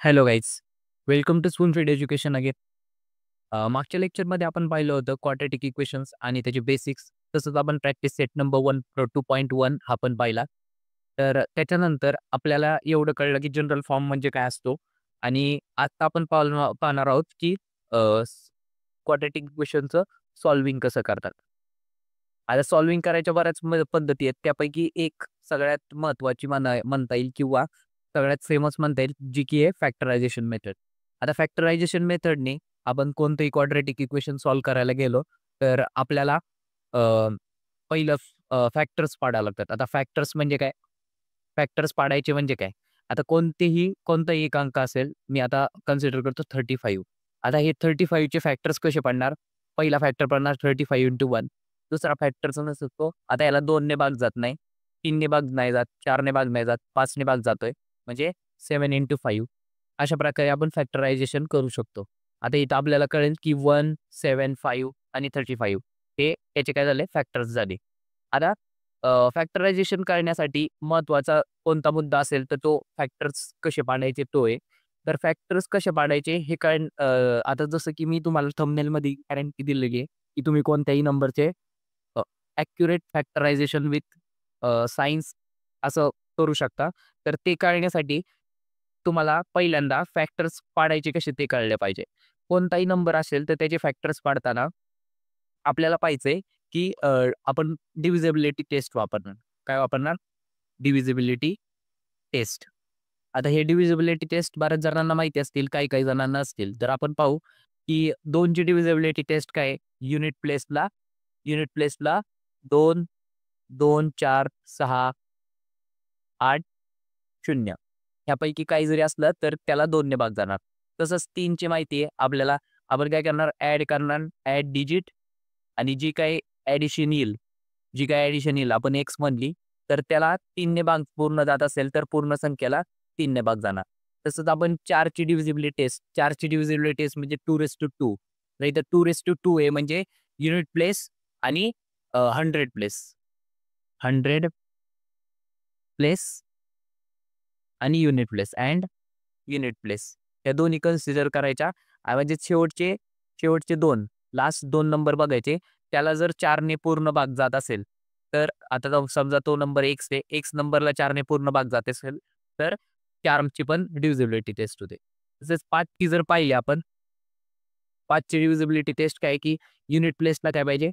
Hello guys, welcome two spoon feed education again. मागच्या लेक्चरमध्ये आपण पाहिलं होतं क्वाड्रॅटिक इक्वेशन्स आणि त्याचे बेसिक्स. तसंच आपण प्रॅक्टिस सेट नंबर 1 2.1 हा पण पाहिला. तर त्याच्यानंतर आपल्याला एवढं कळलं की जनरल फॉर्म म्हणजे काय असतो आणि आता आपण पाहणार आहोत की क्वाड्रॅटिक इक्वेशनचं सॉल्व्हिंग कसं करतात. आता सॉल्व्हिंग करायच्या बऱ्याच पद्धती आहेत. त्यापैकी एक सगळ्यात महत्त्वाची म्हणता येईल किंवा सगळ्यात फेमस म्हणता येईल, जी की आहे फॅक्टरायझेशन मेथड. आता फॅक्टरायझेशन मेथडने आपण कोणतंही क्वाड्रॅटिक इक्वेशन सॉल्व्ह करायला गेलो, तर आपल्याला अ, पहिलं फॅक्टर्स पाडायला लागतात. आता फॅक्टर्स म्हणजे काय? फॅक्टर्स पाडायचे म्हणजे काय? आता कोणताही एक अंक असेल, मी आता कन्सिडर करतो 35. आता हे 35 चे फॅक्टर्स कसे पडणार? पहिला फॅक्टर पडणार 35 इंटू 1. दुसरा फॅक्टरचा नसतो. आता याला 2 ने भाग जात नाही, 3 ने भाग नाही जात, 4 ने भाग नाही जात, 5 ने भाग जातोय. म्हणजे 7 इंटू 5. अशा प्रकारे आपण फॅक्टरायझेशन करू शकतो. आता इथं आपल्याला कळेल की 1, 7, 5 आणि 35 हे याचे काय झाले फॅक्टर्स झाले. आता फॅक्टरायझेशन करण्यासाठी महत्त्वाचा कोणता मुद्दा असेल तर तो फॅक्टर्स कसे पाडायचे तो आहे. तर फॅक्टर्स कसे पाडायचे हे आता जसं की मी तुम्हाला थंबनेलमध्ये गॅरंटी दिलेली आहे, की तुम्ही कोणत्याही नंबरचे फॅक्टरायझेशन विथ सायन्स असं करू शकता. तर ते कळण्यासाठी तुम्हाला पहिल्यांदा फॅक्टर्स पाडायचे कसे ते कळले पाहिजे. कोणताही नंबर असेल तर त्याचे फॅक्टर्स पाडताना आपल्याला पाहायचंय, की आपण डिव्हिजिबिलिटी टेस्ट वापरणार. काय वापरणार? Divisibility test. आता हे डिव्हिजिबिलिटी टेस्ट बऱ्याच जणांना माहिती असतील, काही-काही जणांना नसतील. तर आपण पाहू, की 2 ची डिव्हिजिबिलिटी टेस्ट काय आहे? युनिट प्लेसला 2, 2, 4, 6, 8, 0 ह्यापैकी काही जरी असलं तर त्याला 2 ने भाग जाणार. तसंच 3 ची माहिती आहे आपल्याला. आपण काय करणार? ॲड डिजिट आणि जी काही ॲडिशन येईल आपण एक्स म्हणली, तर त्याला 3 ने भाग पूर्ण जात असेल, तर पूर्ण संख्येला 3 ने भाग जाणार. तसंच आपण 4 ची डिव्हिजिबिलिटी टेस्ट म्हणजे 2:2. तर इथं 2:2 आहे म्हणजे युनिट प्लेस आणि 100 प्लेस. 100 प्लेस आणि युनिट प्लेस. या दोन्ही कन्सिडर करायच्या. म्हणजे शेवटचे 2 लास्ट 2 नंबर बघायचे. त्याला जर 4 ने पूर्ण भाग जात असेल, तर आता समजा तो नंबर एक्स आहे. एक्स नंबरला 4 ने पूर्ण भाग जात असेल, तर 4 ची पण डिव्हिजिबिलिटी टेस्ट होते. तसेच 5 ची जर पाहिली आपण, 5 ची डिव्हिजिबिलिटी टेस्ट काय आहे, की युनिट प्लेसला काय पाहिजे?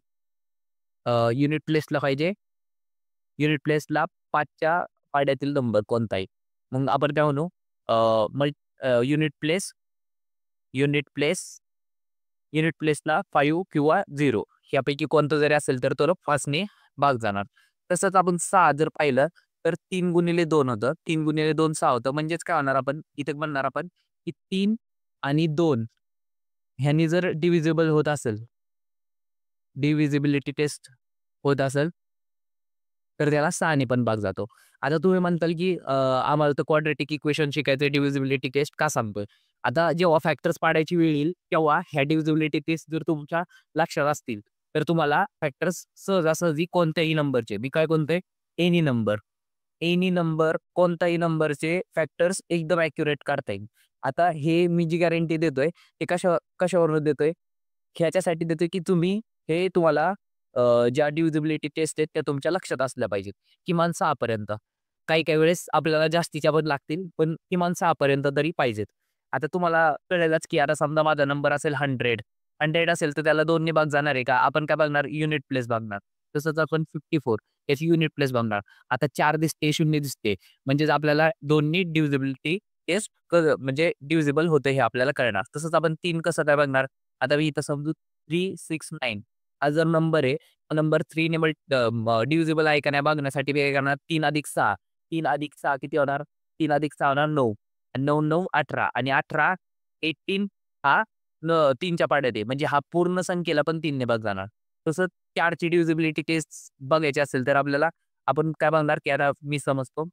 युनिट प्लेसला पाहिजे युनिट प्लेसला 5च्या पाड्यातील नंबर कोणताही. मग आपण काय म्हणू? अ, unit place unit place unit प्लेसला 5 किंवा 0 यापैकी कोणतं जरी असेल तर तो 5 ने भाग जाणार. तसंच आपण 6 जर पाहिलं तर 3 गुणिले 2 होतं. 3 गुणिले 2 6 होतं. म्हणजेच काय होणार आपण इथे म्हणणार आपण की 3 आणि 2 ह्यांनी जर डिव्हिजिबिलिटी टेस्ट होत असेल, तर त्याला 6 ने पण भाग जातो. आता तुम्ही म्हणताल की आम्हाला तर क्वाड्रॅटिक इक्वेशन शिकायचं डिव्हिजिबिलिटी टेस्ट का सांगतोय? आता जेव्हा फॅक्टर्स पाडायची वेळ येईल, तेव्हा ह्या डिव्हिजिबिलिटी टेस्ट जर तुमच्या लक्षात असतील, तर तुम्हाला फॅक्टर्स सहजासहजी कोणत्याही नंबरचे, मी काय म्हणतोय? एनी नंबर कोणताही नंबरचे फॅक्टर्स एकदम ॲक्युरेट काढता येईल. आता हे मी जी गॅरंटी देतोय, ते कशावरून देतोय? ह्याच्यासाठी देतोय की तुम्हाला ज्या डिव्हिजिबिलिटी टेस्ट आहेत त्या तुमच्या लक्षात असल्या पाहिजेत. किमान 6 पर्यंत. काही-काही वेळेस आपल्याला जास्तीच्या पण लागतील, पण किमान 6 पर्यंत तरी पाहिजेत. आता तुम्हाला कळेलच की आता समजा माझा नंबर असेल 100 असेल तर त्याला 2 ने भाग जाणार आहे का? आपण काय बघणार? युनिट प्लेस बघणार. तसंच आपण 54 याची युनिट प्लेस बघणार. आता 4 दिसते, 0 दिसते. म्हणजेच आपल्याला 2 नी डिव्हिजिबिलिटी टेस्ट म्हणजे डिव्हिजिबल होतं हे आपल्याला कळणार. तसंच आपण 3 कसं काय बघणार? आता मी इथं समजू 369 हा जर नंबर आहे, नंबर 3 ने डिव्हिजिबल आहे का नाही बघण्यासाठी मी काय करणार 3+6 3+6 किती होणार? 3+6 होणार 9 आणि 9, 9 18 आणि 18, 18 हा 3च्या पाड्यात आहे. म्हणजे हा पूर्ण संख्येला पण 3 ने भाग जाणार. तसंच 4 ची डिव्हिजिबिलिटी टेस्ट बघायची असेल तर आपल्याला आपण काय बघणार, की आता मी समजतो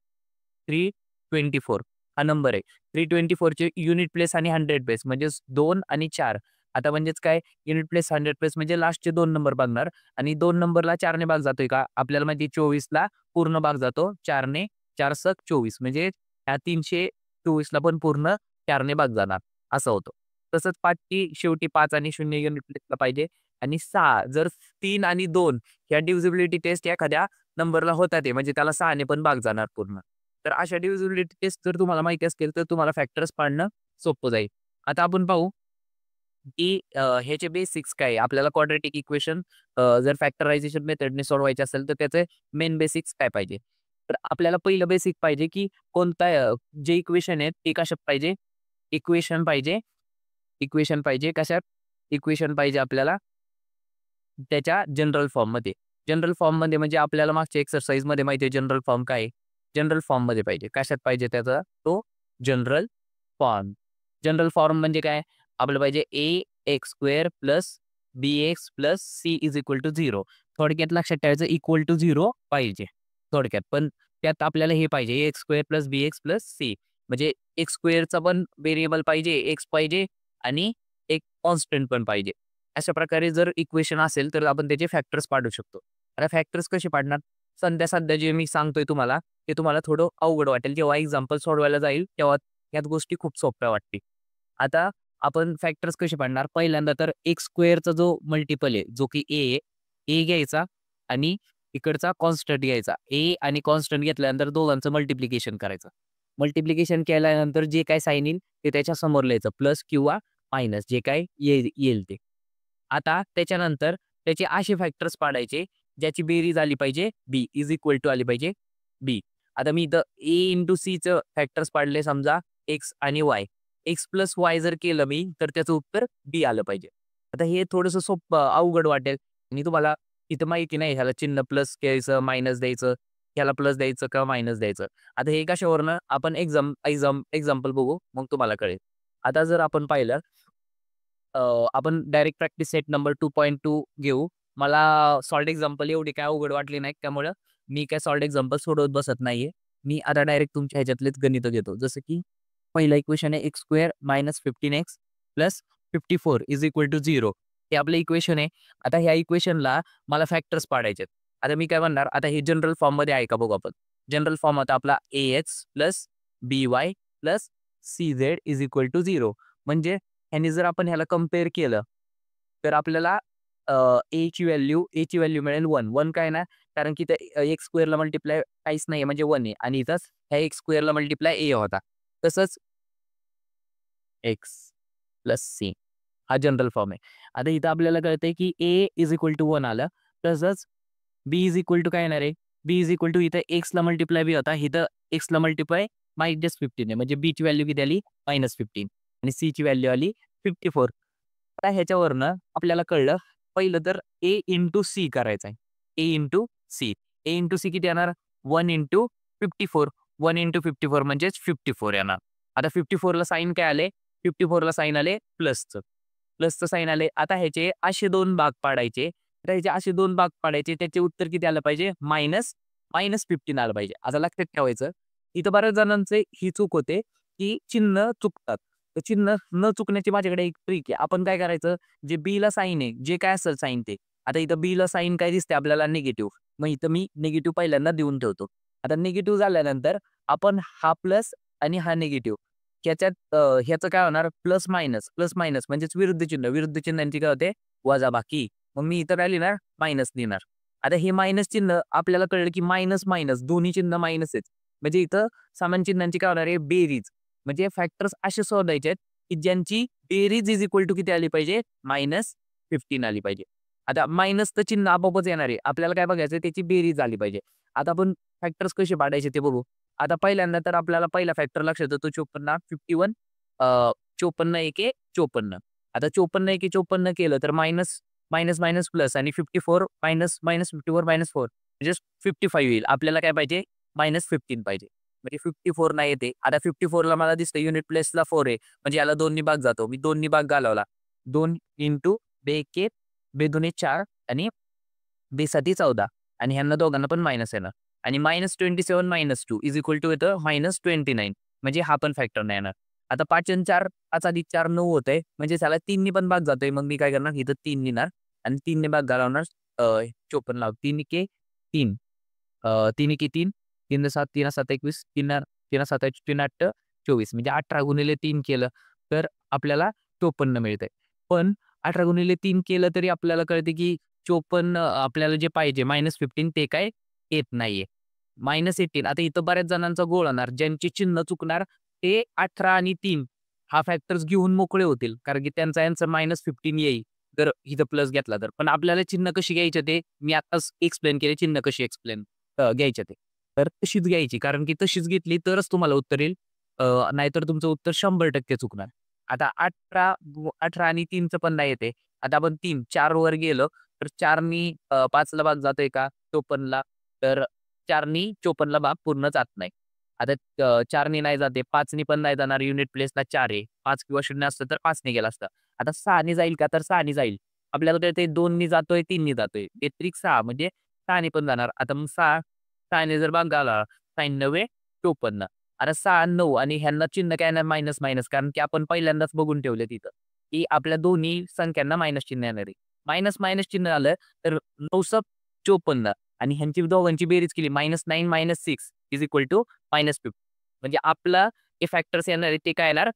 324 हा नंबर आहे. 324 चे युनिट प्लेस आणि 100 प्लेस म्हणजेच 2 आणि 4 आता म्हणजेच काय युनिट प्लेस, 100 प्लेस म्हणजे लास्टचे 2 नंबर बघणार आणि 2 नंबरला 4 ने भाग जातोय का? आपल्याला माहिती आहे 24ला पूर्ण भाग जातो 4 ने. 4 सक 24 म्हणजे ह्या 324ला पण पूर्ण 4ने भाग जाणार असं होतं. तसंच 5ची शेवटी 5 आणि 0 युनिट प्लेसला पाहिजे आणि 6 जर 3 आणि 2 ह्या डिव्हिजिबिलिटी टेस्ट एखाद्या नंबरला होतात आहे म्हणजे त्याला 6ने पण भाग जाणार पूर्ण. तर अशा डिव्हिजिबिलिटी टेस्ट जर तुम्हाला माहिती असतील तर तुम्हाला फॅक्टर्स पाडणं सोपं जाईल. आता आपण पाहू की ह्याचे बेसिक्स काय आहे? आपल्याला क्वाड्रॅटिक इक्वेशन जर फॅक्टरायझेशन मेथडने सोडवायचे असेल तर त्याचे मेन बेसिक्स काय पाहिजे? तर आपल्याला पहिलं बेसिक पाहिजे की कोणता जे इक्वेशन आहेत ते कशात पाहिजे? इक्वेशन पाहिजे. इक्वेशन पाहिजे कशात? इक्वेशन पाहिजे आपल्याला त्याच्या जनरल फॉर्ममध्ये. जनरल फॉर्ममध्ये म्हणजे आपल्याला मागच्या एक्सरसाइजमध्ये माहिती आहे जनरल फॉर्म काय आहे? जनरल फॉर्ममध्ये पाहिजे. कशात पाहिजे त्याचा तो जनरल फॉर्म. जनरल फॉर्म म्हणजे काय? आपलं पाहिजे ax square plus bx plus c is equal to 0. थोडक्यात लक्षात ठेवायचं इक्वल टू 0 पाहिजे थोडक्यात. पण त्यात आपल्याला हे पाहिजे ax square plus bx plus c म्हणजे x स्क्वेअरचा पण व्हेरिएबल पाहिजे, x पाहिजे आणि एक कॉन्स्टंट पण पाहिजे. अशा प्रकारे जर इक्वेशन असेल तर आपण त्याचे फॅक्टर्स पाडू शकतो. आता फॅक्टर्स कसे पाडणार? सध्या जे मी सांगतोय तुम्हाला ते तुम्हाला थोडं अवघड वाटेल. जेव्हा एक्झाम्पल सोडवायला जाईल तेव्हा ह्यात गोष्टी खूप सोप्या वाटतील. आता आपण फॅक्टर्स कसे पाडणार? पहिल्यांदा तर एक्स स्क्वेअरचा जो मल्टिपल आहे, जो की ए आहे, ए घ्यायचा आणि इकडचा कॉन्स्टंट घ्यायचा. ए आणि कॉन्स्टंट घेतल्यानंतर दोघांचं मल्टिप्लिकेशन करायचं. मल्टिप्लिकेशन केल्यानंतर जे काय साइन येईल ते त्याच्या समोर लिहायचं प्लस किंवा मायनस जे काय येईल ते. आता त्याच्यानंतर त्याचे असे फॅक्टर्स पाडायचे ज्याची बेरीज आली पाहिजे बी इज इक्वल टू आली पाहिजे बी. आता मी इथं ए इंटू सीचं फॅक्टर्स पाडले समजा एक्स आणि वाय. एक्स प्लस वाय जर केलं मी तर त्याचं उत्तर बी आलं पाहिजे. आता हे थोडंसं सोपं अवघड वाटेल आणि तुम्हाला इथं माहिती नाही ह्याला चिन्ह प्लस द्यायचं, मायनस द्यायचं, ह्याला प्लस द्यायचं किंवा मायनस द्यायचं. आता हे कशावरनं आपण एक्झाम्पल बघू मग तुम्हाला कळेल. आता जर आपण पाहिलं आपण डायरेक्ट प्रॅक्टिस सेट नंबर 2.2 घेऊ. मला सॉल्व्ड एक्झाम्पल एवढी काय अवघड वाटली नाही त्यामुळं मी काय सॉल्व्ड एक्झाम्पल सोडवत बसत नाहीये. मी आता डायरेक्ट तुमच्या ह्याच्यातलेच गणित घेतो. जसं की पहिलं इक्वेशन आहे x square minus 15x plus 54 is equal to 0. हे आपलं इक्वेशन आहे. आता ह्या इक्वेशनला मला फॅक्टर्स पाडायचे आहेत. आता मी काय म्हणणार आता हे जनरल फॉर्ममध्ये आहे का बघू आपण. जनरल फॉर्म आता आपला ax plus by plus cz is equal to 0. म्हणजे ह्याने जर आपण ह्याला कंपेअर केलं तर आपल्याला ची व्हॅल्यू मिळेल 1. 1 काय ना कारण की त्या एक्स स्क्वेअरला मल्टिप्लाय काहीच नाही म्हणजे 1 आहे आणि इथंच ह्या एक्स स्क्वेअरला मल्टिप्लाय ए होता. तसंच एक्स प्लस सी हा जनरल फॉर्म आहे. आता इथं आपल्याला कळतंय की ए इज इक्वल टू 1 आलं. तसंच बी इज इक्वल टू काय येणार आहे? बी इज इक्वल टू इथं एक्सला मल्टिप्लाय बी होता. इथं एक्सला मल्टिप्लाय -15 आहे. म्हणजे बीची व्हॅल्यू किती आली? -15 आणि सीची व्हॅल्यू आली 54. आता ह्याच्यावरनं आपल्याला कळलं पहिलं तर ए इंटू सी करायचं आहे. ए इंटू सी. ए इंटू सी किती येणार? 1 इंटू 54. 1 इंटू 54 म्हणजेच 54 येणार. आता 54ला साइन काय आले? 54ला साइन आले प्लसचं. प्लसचं साइन आले. आता ह्याचे असे 2 भाग पाडायचे. तर ह्याचे असे 2 भाग पाडायचे. त्याचे उत्तर किती आलं पाहिजे? -15 आलं पाहिजे. आता लक्षात ठेवायचं. इथं बऱ्याच जणांचे ही चूक होते, की चिन्ह चुकतात. तर चिन्ह न चुकण्याची माझ्याकडे एक ट्रिक आहे. आपण काय करायचं? जे बीला साइन आहे, जे काय असेल साइन ते. आता इथं बीला साइन काय दिसते आपल्याला निगेटिव्ह. मग इथं मी निगेटिव्ह पहिल्यांदा देऊन ठेवतो. आता निगेटिव्ह झाल्यानंतर आपण हा प्लस आणि हा निगेटिव्ह ह्याच्यात ह्याचं काय होणार? प्लस मायनस म्हणजेच विरुद्ध चिन्ह. विरुद्ध चिन्हांची काय होते? वजाबाकी. मग मी इथं काय लिहिणार? मायनस लिहिणार. आता हे मायनस चिन्ह आपल्याला कळलं की मायनस दोन्ही चिन्ह मायनस आहेत. म्हणजे इथं समान चिन्हांची काय होणार आहे? बेरीज. म्हणजे फॅक्टर्स असे शोधायचे आहेत, की ज्यांची बेरीज इज इक्वल टू किती आली पाहिजे? -15 आली पाहिजे. आता मायनसचं चिन्ह आपोआपच येणार आहे. आपल्याला काय बघायचं त्याची बेरीज आली पाहिजे. आता आपण फॅक्टर्स कसे पाडायचे ते बघू. आता पहिल्यांदा तर आपल्याला पहिला फॅक्टर लक्षात येतो 54 51 54 एके 54. आता 54 एके 54 केलं तर मायनस प्लस आणि 54 -54 -4 म्हणजे 55 येईल. आपल्याला काय पाहिजे? -15 पाहिजे. म्हणजे 54 नाही येते. आता 54ला मला दिसतं युनिट प्लेसला 4 आहे. म्हणजे याला 2नी भाग जातो. मी 2नी भाग घालवला. 2 इंटू बेके बेदुने 4 आणि बेसाती 14 आणि ह्यांना दोघांना पण मायनस येणार आणि -27 -2 इज इक्वल टू येतं -29 म्हणजे हा पण फॅक्टर नाही येणार. आता 5 आणि 4 5 अधिक 4 9 होतंय म्हणजे त्याला 3नी पण भाग जातोय. मग मी काय करणार इथं 3 लिहिणार आणि 3ने भाग घालवणार 54 लाव 3 एके 3 3 एके 3 3 7 3 7 21 3 3 7 3 8 24 म्हणजे 18 गुणिले 3 केलं तर आपल्याला 54 मिळतंय. पण 18 गुणिले 3 केलं तरी आपल्याला कळते की 54 आपल्याला जे पाहिजे -15 ते काय येत नाहीये. -18 आता इथं बऱ्याच जणांचा गोळ होणार. ज्यांची चिन्ह चुकणार ते 18 आणि 3 हा फॅक्टर्स घेऊन मोकळे होतील. कारण की त्यांचा आन्सर -15 येईल. जर इथं प्लस घेतला तर. पण आपल्याला चिन्ह कशी घ्यायचे ते मी आत्ताच एक्सप्लेन केले चिन्ह कशी घ्यायचे ते. तर तशीच घ्यायची कारण की तशीच घेतली तरच तुम्हाला उत्तर येईल. नाहीतर तुमचं उत्तर 100% चुकणार. आता 18 आणि 3चं पण नाही येते. आता आपण 3 4 वर गेलो तर 4 नी 5ला भाग जातोय का 54ला? तर 4 नी 54ला भाग पूर्ण जात नाही. आता 4 नी नाही जाते, 5 नी पण नाही जाणार. युनिट प्लेसला 4 आहे. 5 किंवा 0 असतं तर 5 ने गेला असता. आता 6 नी जाईल का? तर 6 नी जाईल. आपल्याला कळतंय 2 नी जातोय, 3 नी जातोय. बेत्रिक 6 म्हणजे 6 नी पण जाणार. आता मग 6 ने जर भागाला 6 9 54. आता 6 9 आणि ह्यांना चिन्ह काय येणार मायनस, मायनस कारण की आपण पहिल्यांदाच बघून ठेवले तिथं, की आपल्या दोन्ही संख्यांना मायनस चिन्ह येणार आहे. मायनस, मायनस चिन्ह आलं तर 954 आणि ह्यांची दोघांची बेरीज केली -9 -6 इज इक्वल टू -50 म्हणजे आपला हे फॅक्टर्स येणार आहे ते काय येणार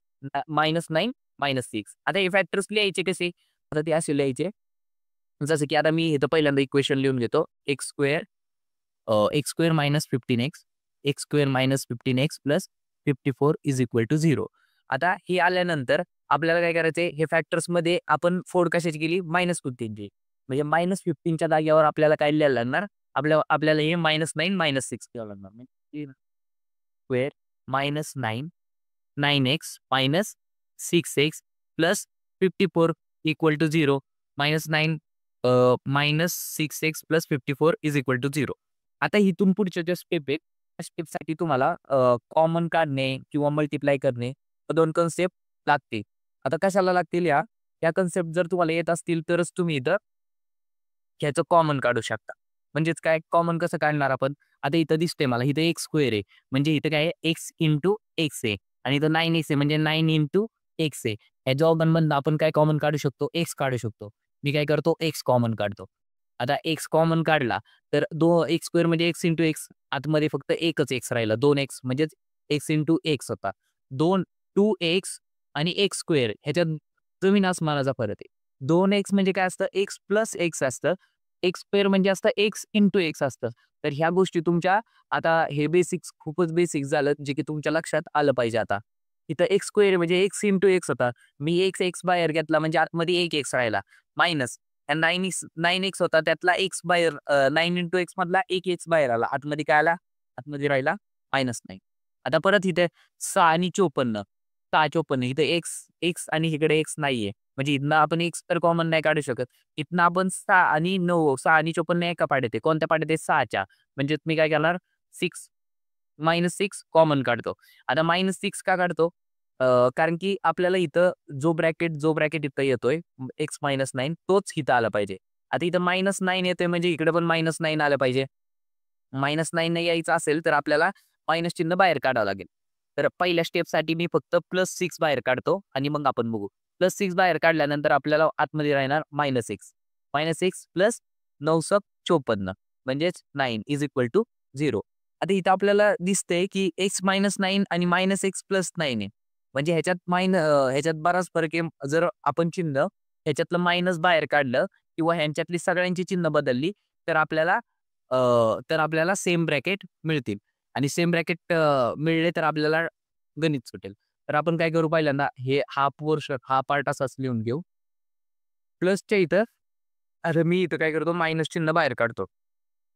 -9 -6 आता हे फॅक्टर्स लिहायचे कसे? आता ते असे लिहायचे जसं की आता मी इथं पहिल्यांदा इक्वेशन लिहून घेतो x square -15x x square -15x plus 54 is equal to 0. आता हे आल्यानंतर आपल्याला काय करायचंय हे फॅक्टर्समध्ये आपण फोड कशाची केली -15ची म्हणजे -15च्या जागेवर आपल्याला काय लिहायला लागणार आपल्याला हे -9 -6 लिहावं लागणार म्हणजे square -9 9x minus 6x plus 54 equal to 0 -9 -6x plus 54 is equal to 0. आता इथून पुढच्या ज्या स्टेप आहेत त्या स्टेपसाठी तुम्हाला कॉमन काढणे किंवा मल्टिप्लाय करणे या 2 कन्सेप्ट लागतील. आता कशाला लागतील या कन्सेप्ट जर तुम्हाला येत असतील तरच तुम्ही इथं ह्याचं कॉमन काढू शकता. म्हणजेच काय कॉमन कसं काढणार आपण? आता इथं दिसतंय मला इथं एक्स स्क्वेअर आहे. म्हणजे इथं काय आहे एक्स इंटू एक्स आहे आणि इथं 9x आहे म्हणजे 9 इंटू एक्स आहे. ह्या दोघांमधनं आपण काय कॉमन काढू शकतो? एक्स काढू शकतो. मी काय करतो एक्स कॉमन काढतो. आता एक्स कॉमन काढला तर एक्स स्क्वेअर म्हणजे एक्स इंटू एक्स आतमध्ये फक्त एकच एक्स राहिला. 2x म्हणजेच एक्स इंटू एक्स होता. 2x आणि एक्स स्क्वेअर ह्याच्यात जमीन आसमानाचा फरक आहे. 2x म्हणजे काय असतं? एक्स प्लस एक्स असतं. एक्स स्क्वेअर म्हणजे असतं एक्स इंटू एक्स असतं. तर ह्या गोष्टी तुमच्या आता हे बेसिक्स खूपच बेसिक झालं, जे की तुमच्या लक्षात आलं पाहिजे आता. इथं एक्स स्क्वेअर म्हणजे एक्स इंटू एक्स होता. मी एक्स बाहेर घेतला म्हणजे आतमध्ये एक एक्स राहिला. मायनस 9x होता त्यातला एक्स बाहेर 9 इंटू एक्स मधला एक एक्स बाहेर आला. आतमध्ये काय आला? आतमध्ये राहिला -9. आता परत इथे 6 आणि 54. 6 54 इथे एक्स आणि इकडे एक्स नाहीये. म्हणजे इथनं आपण एक्स तर कॉमन नाही काढू शकत. इथनं आपण 6 आणि 9 6 आणि 54 एका पाड्यात आहे. कोणत्या पाड्यात आहे? 6च्या. म्हणजे मी काय करणार 6 -6 कॉमन काढतो. आता -6 का काढतो? कारण की आपल्याला इथं जो ब्रॅकेट इथं येतोय x -9 तोच इथं आला पाहिजे. आता इथं -9 येतोय म्हणजे इकडे पण -9 आलं पाहिजे. -9 नाही यायचं असेल तर आपल्याला मायनस चिन्ह बाहेर काढावं लागेल. तर पहिल्या स्टेपसाठी मी फक्त +6 बाहेर काढतो आणि मग आपण बघू. +6 बाहेर काढल्यानंतर आपल्याला आतमध्ये राहणार -x. -x प्लस 954 म्हणजेच 9 इज इक्वल टू 0. आता इथं आपल्याला दिसतंय की x -9 आणि -x प्लस 9 आहे. म्हणजे ह्याच्यात बराच फरक आहे. जर आपण चिन्ह ह्याच्यातलं मायनस बाहेर काढलं किंवा ह्यांच्यातली सगळ्यांची चिन्ह बदलली तर आपल्याला सेम ब्रॅकेट मिळतील आणि सेम ब्रॅकेट मिळले तर आपल्याला गणित सुटेल. तर आपण काय करू पहिल्यांदा हा पार्ट असाच लिहून घेऊ. प्लसच्या इथं आता मी इथं काय करतो मायनस चिन्ह बाहेर काढतो.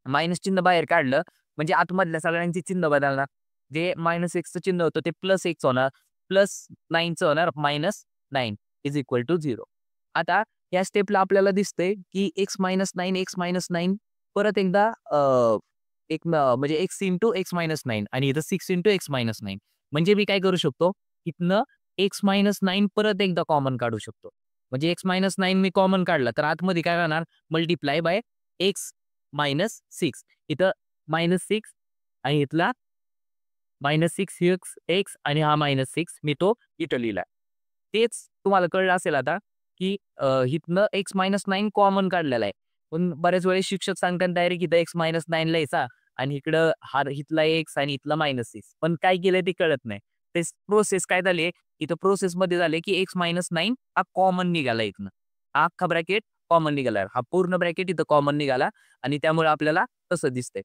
मायनस चिन्ह बाहेर काढलं म्हणजे आतमधल्या सगळ्यांची चिन्ह बदलणार. जे -xचं चिन्ह होतं ते +x होणार. +9चं होणार -9 इज इक्वल टू 0. आता या स्टेपला आपल्याला दिसतंय की x-9 परत एकदा म्हणजे x इंटू x-9 आणि इथं 6 इंटू x-9 म्हणजे मी काय करू शकतो इथनं x-9 परत एकदा कॉमन काढू शकतो. म्हणजे x-9 मी कॉमन काढला तर आतमध्ये काय राहणार मल्टिप्लाय बाय x-6 इथं -6 आणि इथला -6x आणि हा -6 मी तो इथं लिहिलाय. तेच तुम्हाला कळलं असेल आता, की इथनं x-9 कॉमन काढलेला आहे. पण बऱ्याच वेळेस शिक्षक सांगतात डायरेक्ट इथं x-9 लिहायचा आणि इकडं इथला x आणि इथला -6 पण काय केलंय ते कळत नाही. प्रोसेस काय झाली इथं प्रोसेसमध्ये झाले की x-9 हा कॉमन निघाला इथनं. हा अख्खा ब्रॅकेट कॉमन निघाला. हा पूर्ण ब्रॅकेट इथं कॉमन निघाला आणि त्यामुळे आपल्याला तसं दिसतंय.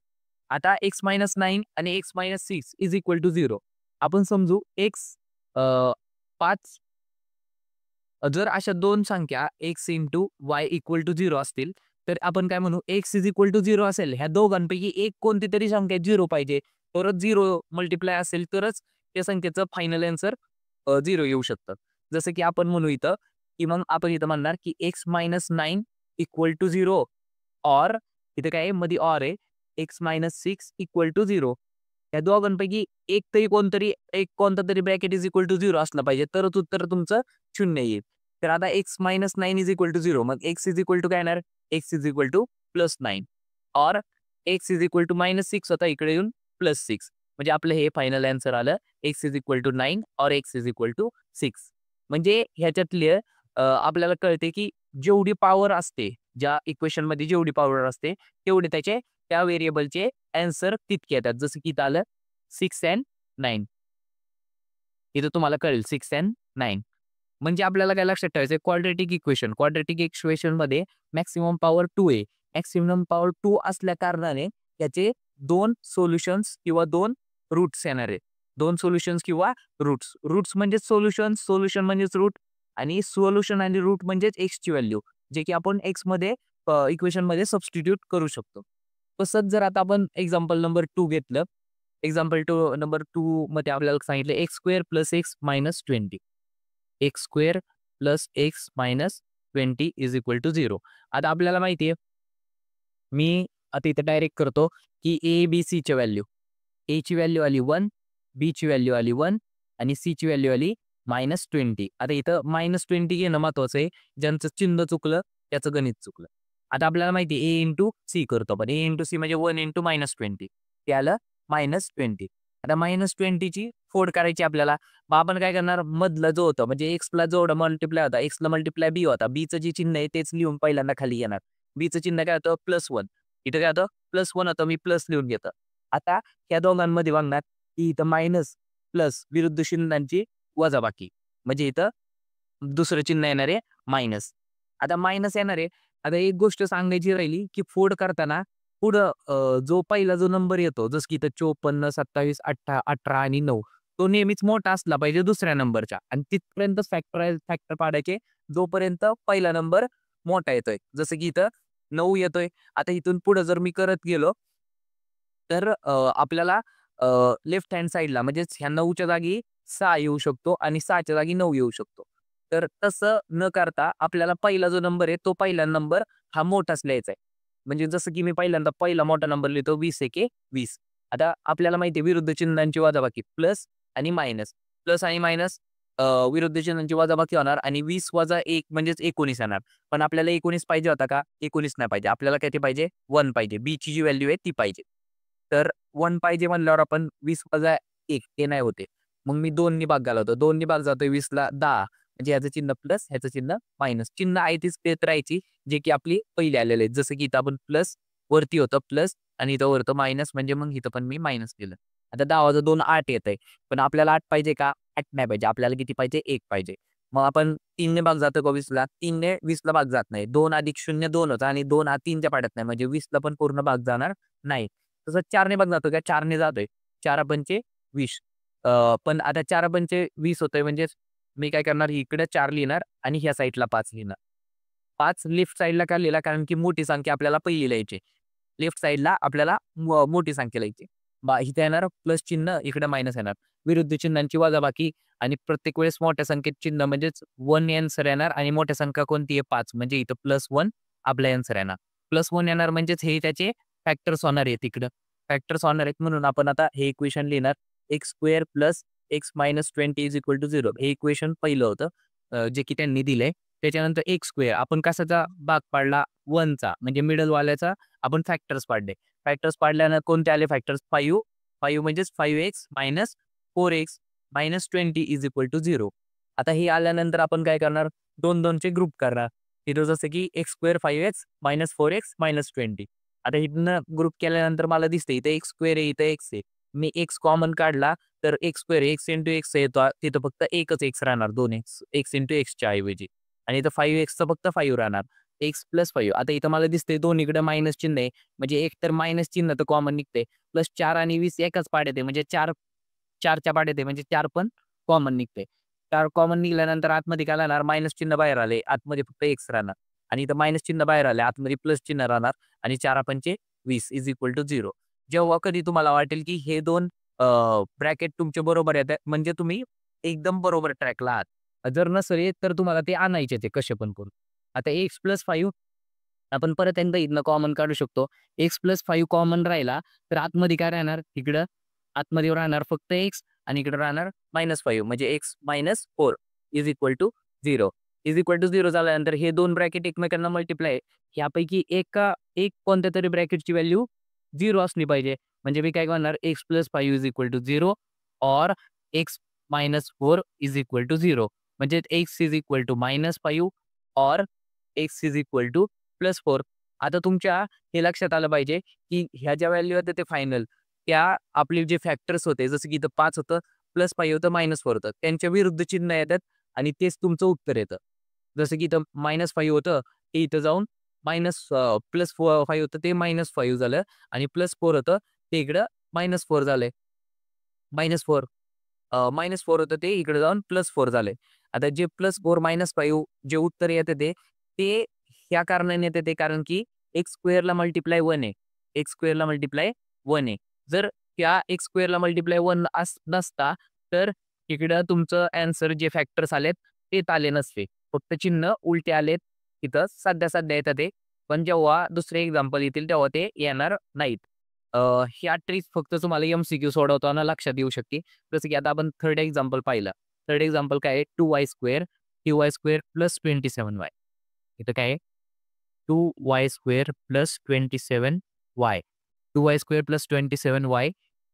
आता x-9 आणि x-6 इज इक्वल टू 0. आपण समजू x 5 जर अशा दोन संख्या x into y equal to 0 असतील, तर आपण काय म्हणू x इज इक्वल टू 0 असेल. ह्या दोघांपैकी एक कोणती तरी संख्या 0 पाहिजे. परत 0 मल्टिप्लाय असेल तरच त्या संख्येचं फायनल आन्सर 0 येऊ शकतं. जसं की आपण म्हणू इथं, की मग आपण इथं म्हणणार की x-9 इक्वल टू 0 ऑर इथं काय आहे मध्ये ऑर आहे x-6 इक्वल टू 0. या दोघांपैकी एक तरी कोणतरी एक कोणता तरी ब्रॅकेट इज इक्वल टू 0 असलं पाहिजे तरच उत्तर तुमचं 0 येईल. तर आता x-9 इज इक्वल टू 0 मग x इज इक्वल टू काय येणार x is equal to +9 or x is equal to -6 होता इकडे येऊन +6 म्हणजे आपलं हे फायनल आन्सर आलं x is equal to 9 or x is equal to 6. म्हणजे ह्याच्यातले आपल्याला कळते की जेवढी पॉवर असते ज्या इक्वेशन मध्ये जेवढी पॉवर असते तेवढे त्याचे त्या व्हेरिएबलचे आन्सर तितके येतात. जसं की इथं आलं 6 and 9. इथं तुम्हाला कळेल 6 and 9. म्हणजे आपल्याला काय लक्षात ठेवायचं क्वाड्रॅटिक इक्वेशन मध्ये मॅक्सिमम पॉवर 2 आहे. मॅक्सिमम पॉवर 2 असल्या कारणाने त्याचे 2 सोल्युशन्स किंवा 2 रूट्स येणार आहेत. 2 सोल्युशन्स किंवा रूट्स. रूट्स म्हणजे सोल्युशन म्हणजेच रूट आणि सोल्युशन आणि रूट म्हणजेच एक्सची व्हॅल्यू जे की आपण एक्स मध्ये इक्वेशन मध्ये सबस्टिट्यूट करू शकतो. तसंच जर आता आपण एक्झाम्पल नंबर 2 घेतलं. एक्झाम्पल नंबर 2 मध्ये आपल्याला सांगितलं x² + x - 20. x² + x - 20 is equal to 0. आता आपल्याला माहिती आहे मी आता इथे डायरेक्ट करतो की ए बी सी ची व्हॅल्यू ए ची व्हॅल्यू आली 1 बी ची व्हॅल्यू आली 1 आणि सी ची व्हॅल्यू आली -20. आता इथं -20 घेणं महत्वाचं आहे. ज्यांचं चिन्ह चुकलं त्याचं गणित चुकलं. आता आपल्याला माहिती आहे ए इंटू सी करतो आपण ए इंटू सी म्हणजे 1 इंटू -20 ते आलं -20. आता -20 ची फोड करायची आपल्याला मग आपण काय करणार मधलं जो होतं म्हणजे एक्सला जेवढा मल्टिप्लाय होता एक्सला मल्टिप्लाय बी होता बीचं जे चिन्ह आहे तेच लिहून पहिल्यांदा खाली येणार. बीचं चिन्ह काय होतं +1 इथं काय होतं +1 होतं मी प्लस लिहून घेतो. आता ह्या दोघांमध्ये बघणार की इथं मायनस प्लस विरुद्ध चिन्हांची वजाबाकी म्हणजे इथं दुसरं चिन्ह येणार आहे मायनस. आता मायनस येणार आहे. आता एक गोष्ट सांगायची राहिली की फोड करताना पुढं जो पहिला जो नंबर येतो जसं की इथं 54, 27, 18 आणि 9 तो नेहमीच मोठा असला पाहिजे दुसऱ्या नंबरच्या आणि तिथपर्यंत फॅक्टर पाडायचे जोपर्यंत पहिला नंबर मोठा येतोय. जसं की इथं 9 येतोय. आता इथून पुढे जर मी करत गेलो तर आपल्याला लेफ्ट हँड साइडला म्हणजेच ह्या 9च्या जागी 6 येऊ शकतो आणि 6च्या जागी 9 येऊ शकतो. तर तसं न करता आपल्याला पहिला जो नंबर आहे तो पहिला नंबर हा मोठाच लिहायचा आहे. म्हणजे जसं की मी पहिल्यांदा पहिला मोठा नंबर लिहितो 20 एके 20. आता आपल्याला माहिती आहे विरुद्ध चिन्हांची वजाबाकी प्लस आणि मायनस. प्लस आणि मायनस विरुद्ध चिन्हांची वजाबाकी होणार आणि 20 वजा 1 म्हणजेच 19 येणार. पण आपल्याला 19 पाहिजे होता का? 19 नाही पाहिजे. आपल्याला किती पाहिजे? 1 पाहिजे. बीची जी व्हॅल्यू आहे ती पाहिजे. तर 1 पाहिजे म्हणल्यावर आपण 20 वजा 1 ते नाही होते. मग मी 2 नी भाग घालवतो. 2 नी भाग जातोय 20 ला 10 म्हणजे ह्याचं चिन्ह प्लस ह्याचं चिन्ह मायनस. चिन्ह आहे तीच देत राहायची जे की आपली पहिली आलेले आहेत. जसं की इथं आपण प्लस वरती होतं प्लस आणि इथं वरतं मायनस म्हणजे मग इथं पण मी मायनस केलं. आता 10 वजा 2 8 येतंय. पण आपल्याला 8 पाहिजे का? 8 नाही पाहिजे. आपल्याला किती पाहिजे? 1 पाहिजे. मग आपण 3 ने भाग जातो का 20 ला? 3 ने 20 ला भाग जात नाही. 2 + 0 2 होता आणि 2 हा 3च्या पाड्यात नाही म्हणजे 20 ला पण पूर्ण भाग जाणार नाही. तसं 4 ने भाग जातो का? 4 ने जातोय. 4 पंचे 20. पण आता 4 पंचे 20 होतंय म्हणजे मी काय करणार इकडे 4 लिहिणार आणि ह्या साईडला 5 लिहिणार. 5 लेफ्ट साईडला का लिहिला? कारण की मोठी संख्या आपल्याला पहिली लिहायची. लेफ्ट साईडला आपल्याला मोठी संख्या लिहायची. इथे येणार प्लस चिन्ह, इकडे मायनस येणार. विरुद्ध चिन्हांची वजाबाकी आणि प्रत्येक वेळेस मोठ्या संख्येत चिन्ह म्हणजेच 1 आन्सर येणार आणि मोठ्या संख्या कोणती आहे 5 म्हणजे इथं +1 आपला आन्सर येणार. +1 येणार म्हणजेच हे त्याचे फॅक्टर्स होणार आहेत इकडं. फॅक्टर्स होणार आहेत म्हणून आपण आता हे इक्वेशन लिहिणार x² + x - 20 is equal to 0 हे इक्वेशन पहिलं होतं जे की त्यांनी दिलंय. त्याच्यानंतर x² आपण कशाचा भाग पाडला 1 चा म्हणजे मिडल वाल्याचा आपण फॅक्टर्स पाडले. फॅक्टर्स पाडल्यानं कोणते आले फॅक्टर्स 5 म्हणजेच 5x - 4x - 20 is equal to 0. आता हे आल्यानंतर आपण काय करणार 2 चे ग्रुप करणार. इथं जसं की x² 5x - 4x - 20. आता इथनं ग्रुप केल्यानंतर मला दिसते इथे x² आहे इथे x आहे. मी एक्स कॉमन काढला तर x square x into x येतो तिथं फक्त एकच एक्स राहणार 2x एक्स इंटू एक्सच्या ऐवजी आणि इथं 5x फक्त 5 राहणार एक्स प्लस 5 आता इथं मला दिसतंय दोन्हीकडे मायनस चिन्ह आहे म्हणजे एक तर मायनस चिन्ह तर कॉमन निघते प्लस 4 आणि 20 एकाच पाड्यात आहे म्हणजे 4च्या पाड्यात आहे म्हणजे 4 पण कॉमन निघते 4 कॉमन निघाल्यानंतर आतमध्ये काय राहणार मायनस चिन्ह बाहेर आले आतमध्ये फक्त एक्स राहणार आणि इथं मायनस चिन्ह बाहेर आले आतमध्ये प्लस चिन्ह राहणार आणि 4×5 = 20 इज इक्वल टू 0 जेव्हा कधी तुम्हाला वाटेल की हे दोन ब्रॅकेट तुमचे बरोबर येतात म्हणजे तुम्ही एकदम बरोबर ट्रॅकला आहात जर नसेल येत तर तुम्हाला ते आणायचे ते कसे पण करून आता एक्स प्लस 5 आपण परत एकदा इथनं कॉमन काढू शकतो एक्स प्लस 5 कॉमन राहिला तर आतमध्ये काय राहणार इकडं आतमध्ये राहणार फक्त एक्स आणि इकडे राहणार -5 म्हणजे x -4 is equal to 0 is equal to 0 झाल्यानंतर हे दोन ब्रॅकेट एकमेकांना मल्टिप्लाय यापैकी एक कोणत्या तरी ब्रॅकेटची व्हॅल्यू 0 असली पाहिजे म्हणजे मी काय करणार x plus 5 is equal to 0 और एक्स -4 इज इक्वल टू 0 म्हणजे एक्स इज इक्वल टू -5 और एक्स इज इक्वल टू +4 आता तुमच्या हे लक्षात आलं पाहिजे की ह्या ज्या व्हॅल्यू होत्या ते फायनल त्या आपले जे फॅक्टर्स होते जसं की इथं 5 होतं +5 होतं -4 होतं त्यांच्या विरुद्ध चिन्ह येतात आणि तेच तुमचं उत्तर येतं जसं की इथं -5 होतं ते इथं जाऊन +5 होतं ते -5 झालं आणि +4 होतं ते इकडं -4 झालंय -4 -4 होतं ते इकडे जाऊन +4 झाले आता जे +4 -5 जे उत्तर येते ते ह्या कारणाने येते ते कारण की एक्स स्क्वेअरला मल्टिप्लाय 1 आहे एक्स स्क्वेअरला मल्टिप्लाय 1 आहे जर त्या एक्स स्क्वेअरला मल्टिप्लाय 1 नसता तर इकडं तुमचं अँसर जे फॅक्टर्स आलेत ते आले नसते फक्त चिन्ह उलटे आलेत तिथं सध्या येतात ते पण जेव्हा दुसरे एक्झाम्पल येतील तेव्हा ते येणार नाहीत ह्या ट्रिक्स फक्त तुम्हाला MCQ सोडवताना लक्षात येऊ शकते जसं की आता आपण थर्ड एक्झाम्पल पाहिलं थर्ड एक्झाम्पल काय आहे 2y² 2y² + 27y इथं काय आहे 2y² + 27y 2y² + 27y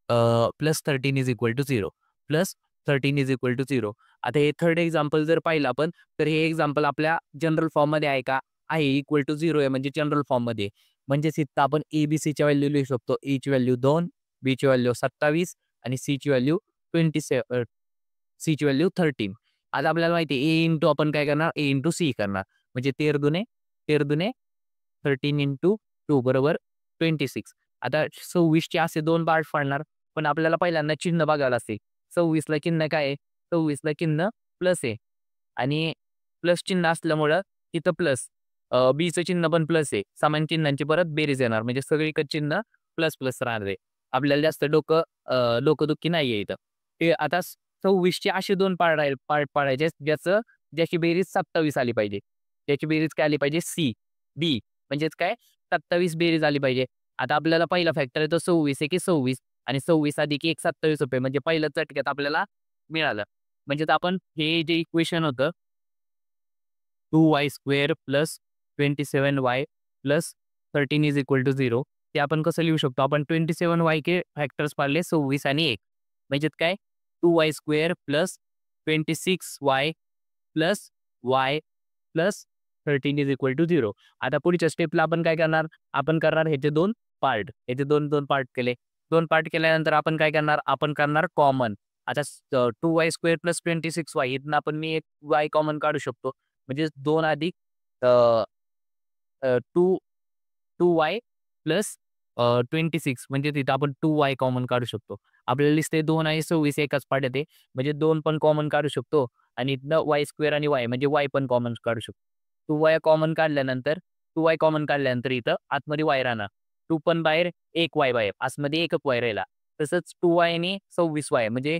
+ 13 is equal to 0 + 13 is equal to 0 आता हे थर्ड एक्झाम्पल जर पाहिलं आपण तर हे एक्झाम्पल आपल्या जनरल फॉर्ममध्ये आहे का आहे इक्वल टू 0 आहे म्हणजे जनरल फॉर्ममध्ये म्हणजेच इथं आपण ABCच्या व्हॅल्यू लिहू शकतो ची व्हॅल्यू 2 बीची व्हॅल्यू 27 आणि सीची व्हॅल्यू 27 सीची व्हॅल्यू 13 आता आपल्याला माहिती आहे ए इंटू आपण काय करणार ए इंटू सी करणार म्हणजे 13 दुने 13 इंटू 2 बरोबर 26 आता 26चे असे दोन पार्ट पाडणार पण आपल्याला पहिल्यांदा चिन्ह बघायला असते 26ला चिन्ह काय आहे 26ला चिन्ह प्लस आहे आणि प्लस चिन्ह असल्यामुळं तिथं प्लस बीचं चिन्ह पण प्लस आहे समान चिन्हांची परत बेरीज येणार म्हणजे सगळीकडे चिन्ह प्लस प्लस राहणार आहे आपल्याला जास्त डोकंदुखी नाही आहे इथं ते आता 26चे असे दोन पार्ट पाडायचे ज्याची बेरीज 27 आली पाहिजे त्याची बेरीज काय आली पाहिजे बी म्हणजेच काय 27 बेरीज आली पाहिजे आता आपल्याला पहिला फॅक्टर आहे तो 26 आहे की 26 आणि 26 अधिक 1 27 रुपये म्हणजे पहिलं चटक्यात आपल्याला मिळालं म्हणजे आपण हे जे इक्वेशन होतं 2y² + 27y + 13 is equal to 0 ते आपण कसं लिहू शकतो आपण 27y के फॅक्टर्स पाडले 26 आणि 1 म्हणजे काय 2y² + 26y + y + 13 is equal to 0 आता पुढच्या स्टेपला आपण काय करणार आपण करणार ह्याचे दोन पार्ट ह्याचे दोन पार्ट केले दोन पार्ट केल्यानंतर आपण काय करणार आपण करणार कॉमन आता 2y² + 26y इथनं आपण मी एक y कॉमन काढू शकतो म्हणजे 2 अधिक 2y + 26 म्हणजे तिथं आपण 2y कॉमन काढू शकतो आपल्याला दिसते 2 आणि 26 एकाच पाड्यात आहे म्हणजे 2 पण कॉमन काढू शकतो आणि इथनं y² आणि y म्हणजे y पण कॉमन काढू शकतो 2y कॉमन काढल्यानंतर इथं आतमध्ये y राहणार 2 पण बाहेर 1 y बाहेर आतमध्ये एकच y राहिला तसंच 2y आणि 26y म्हणजे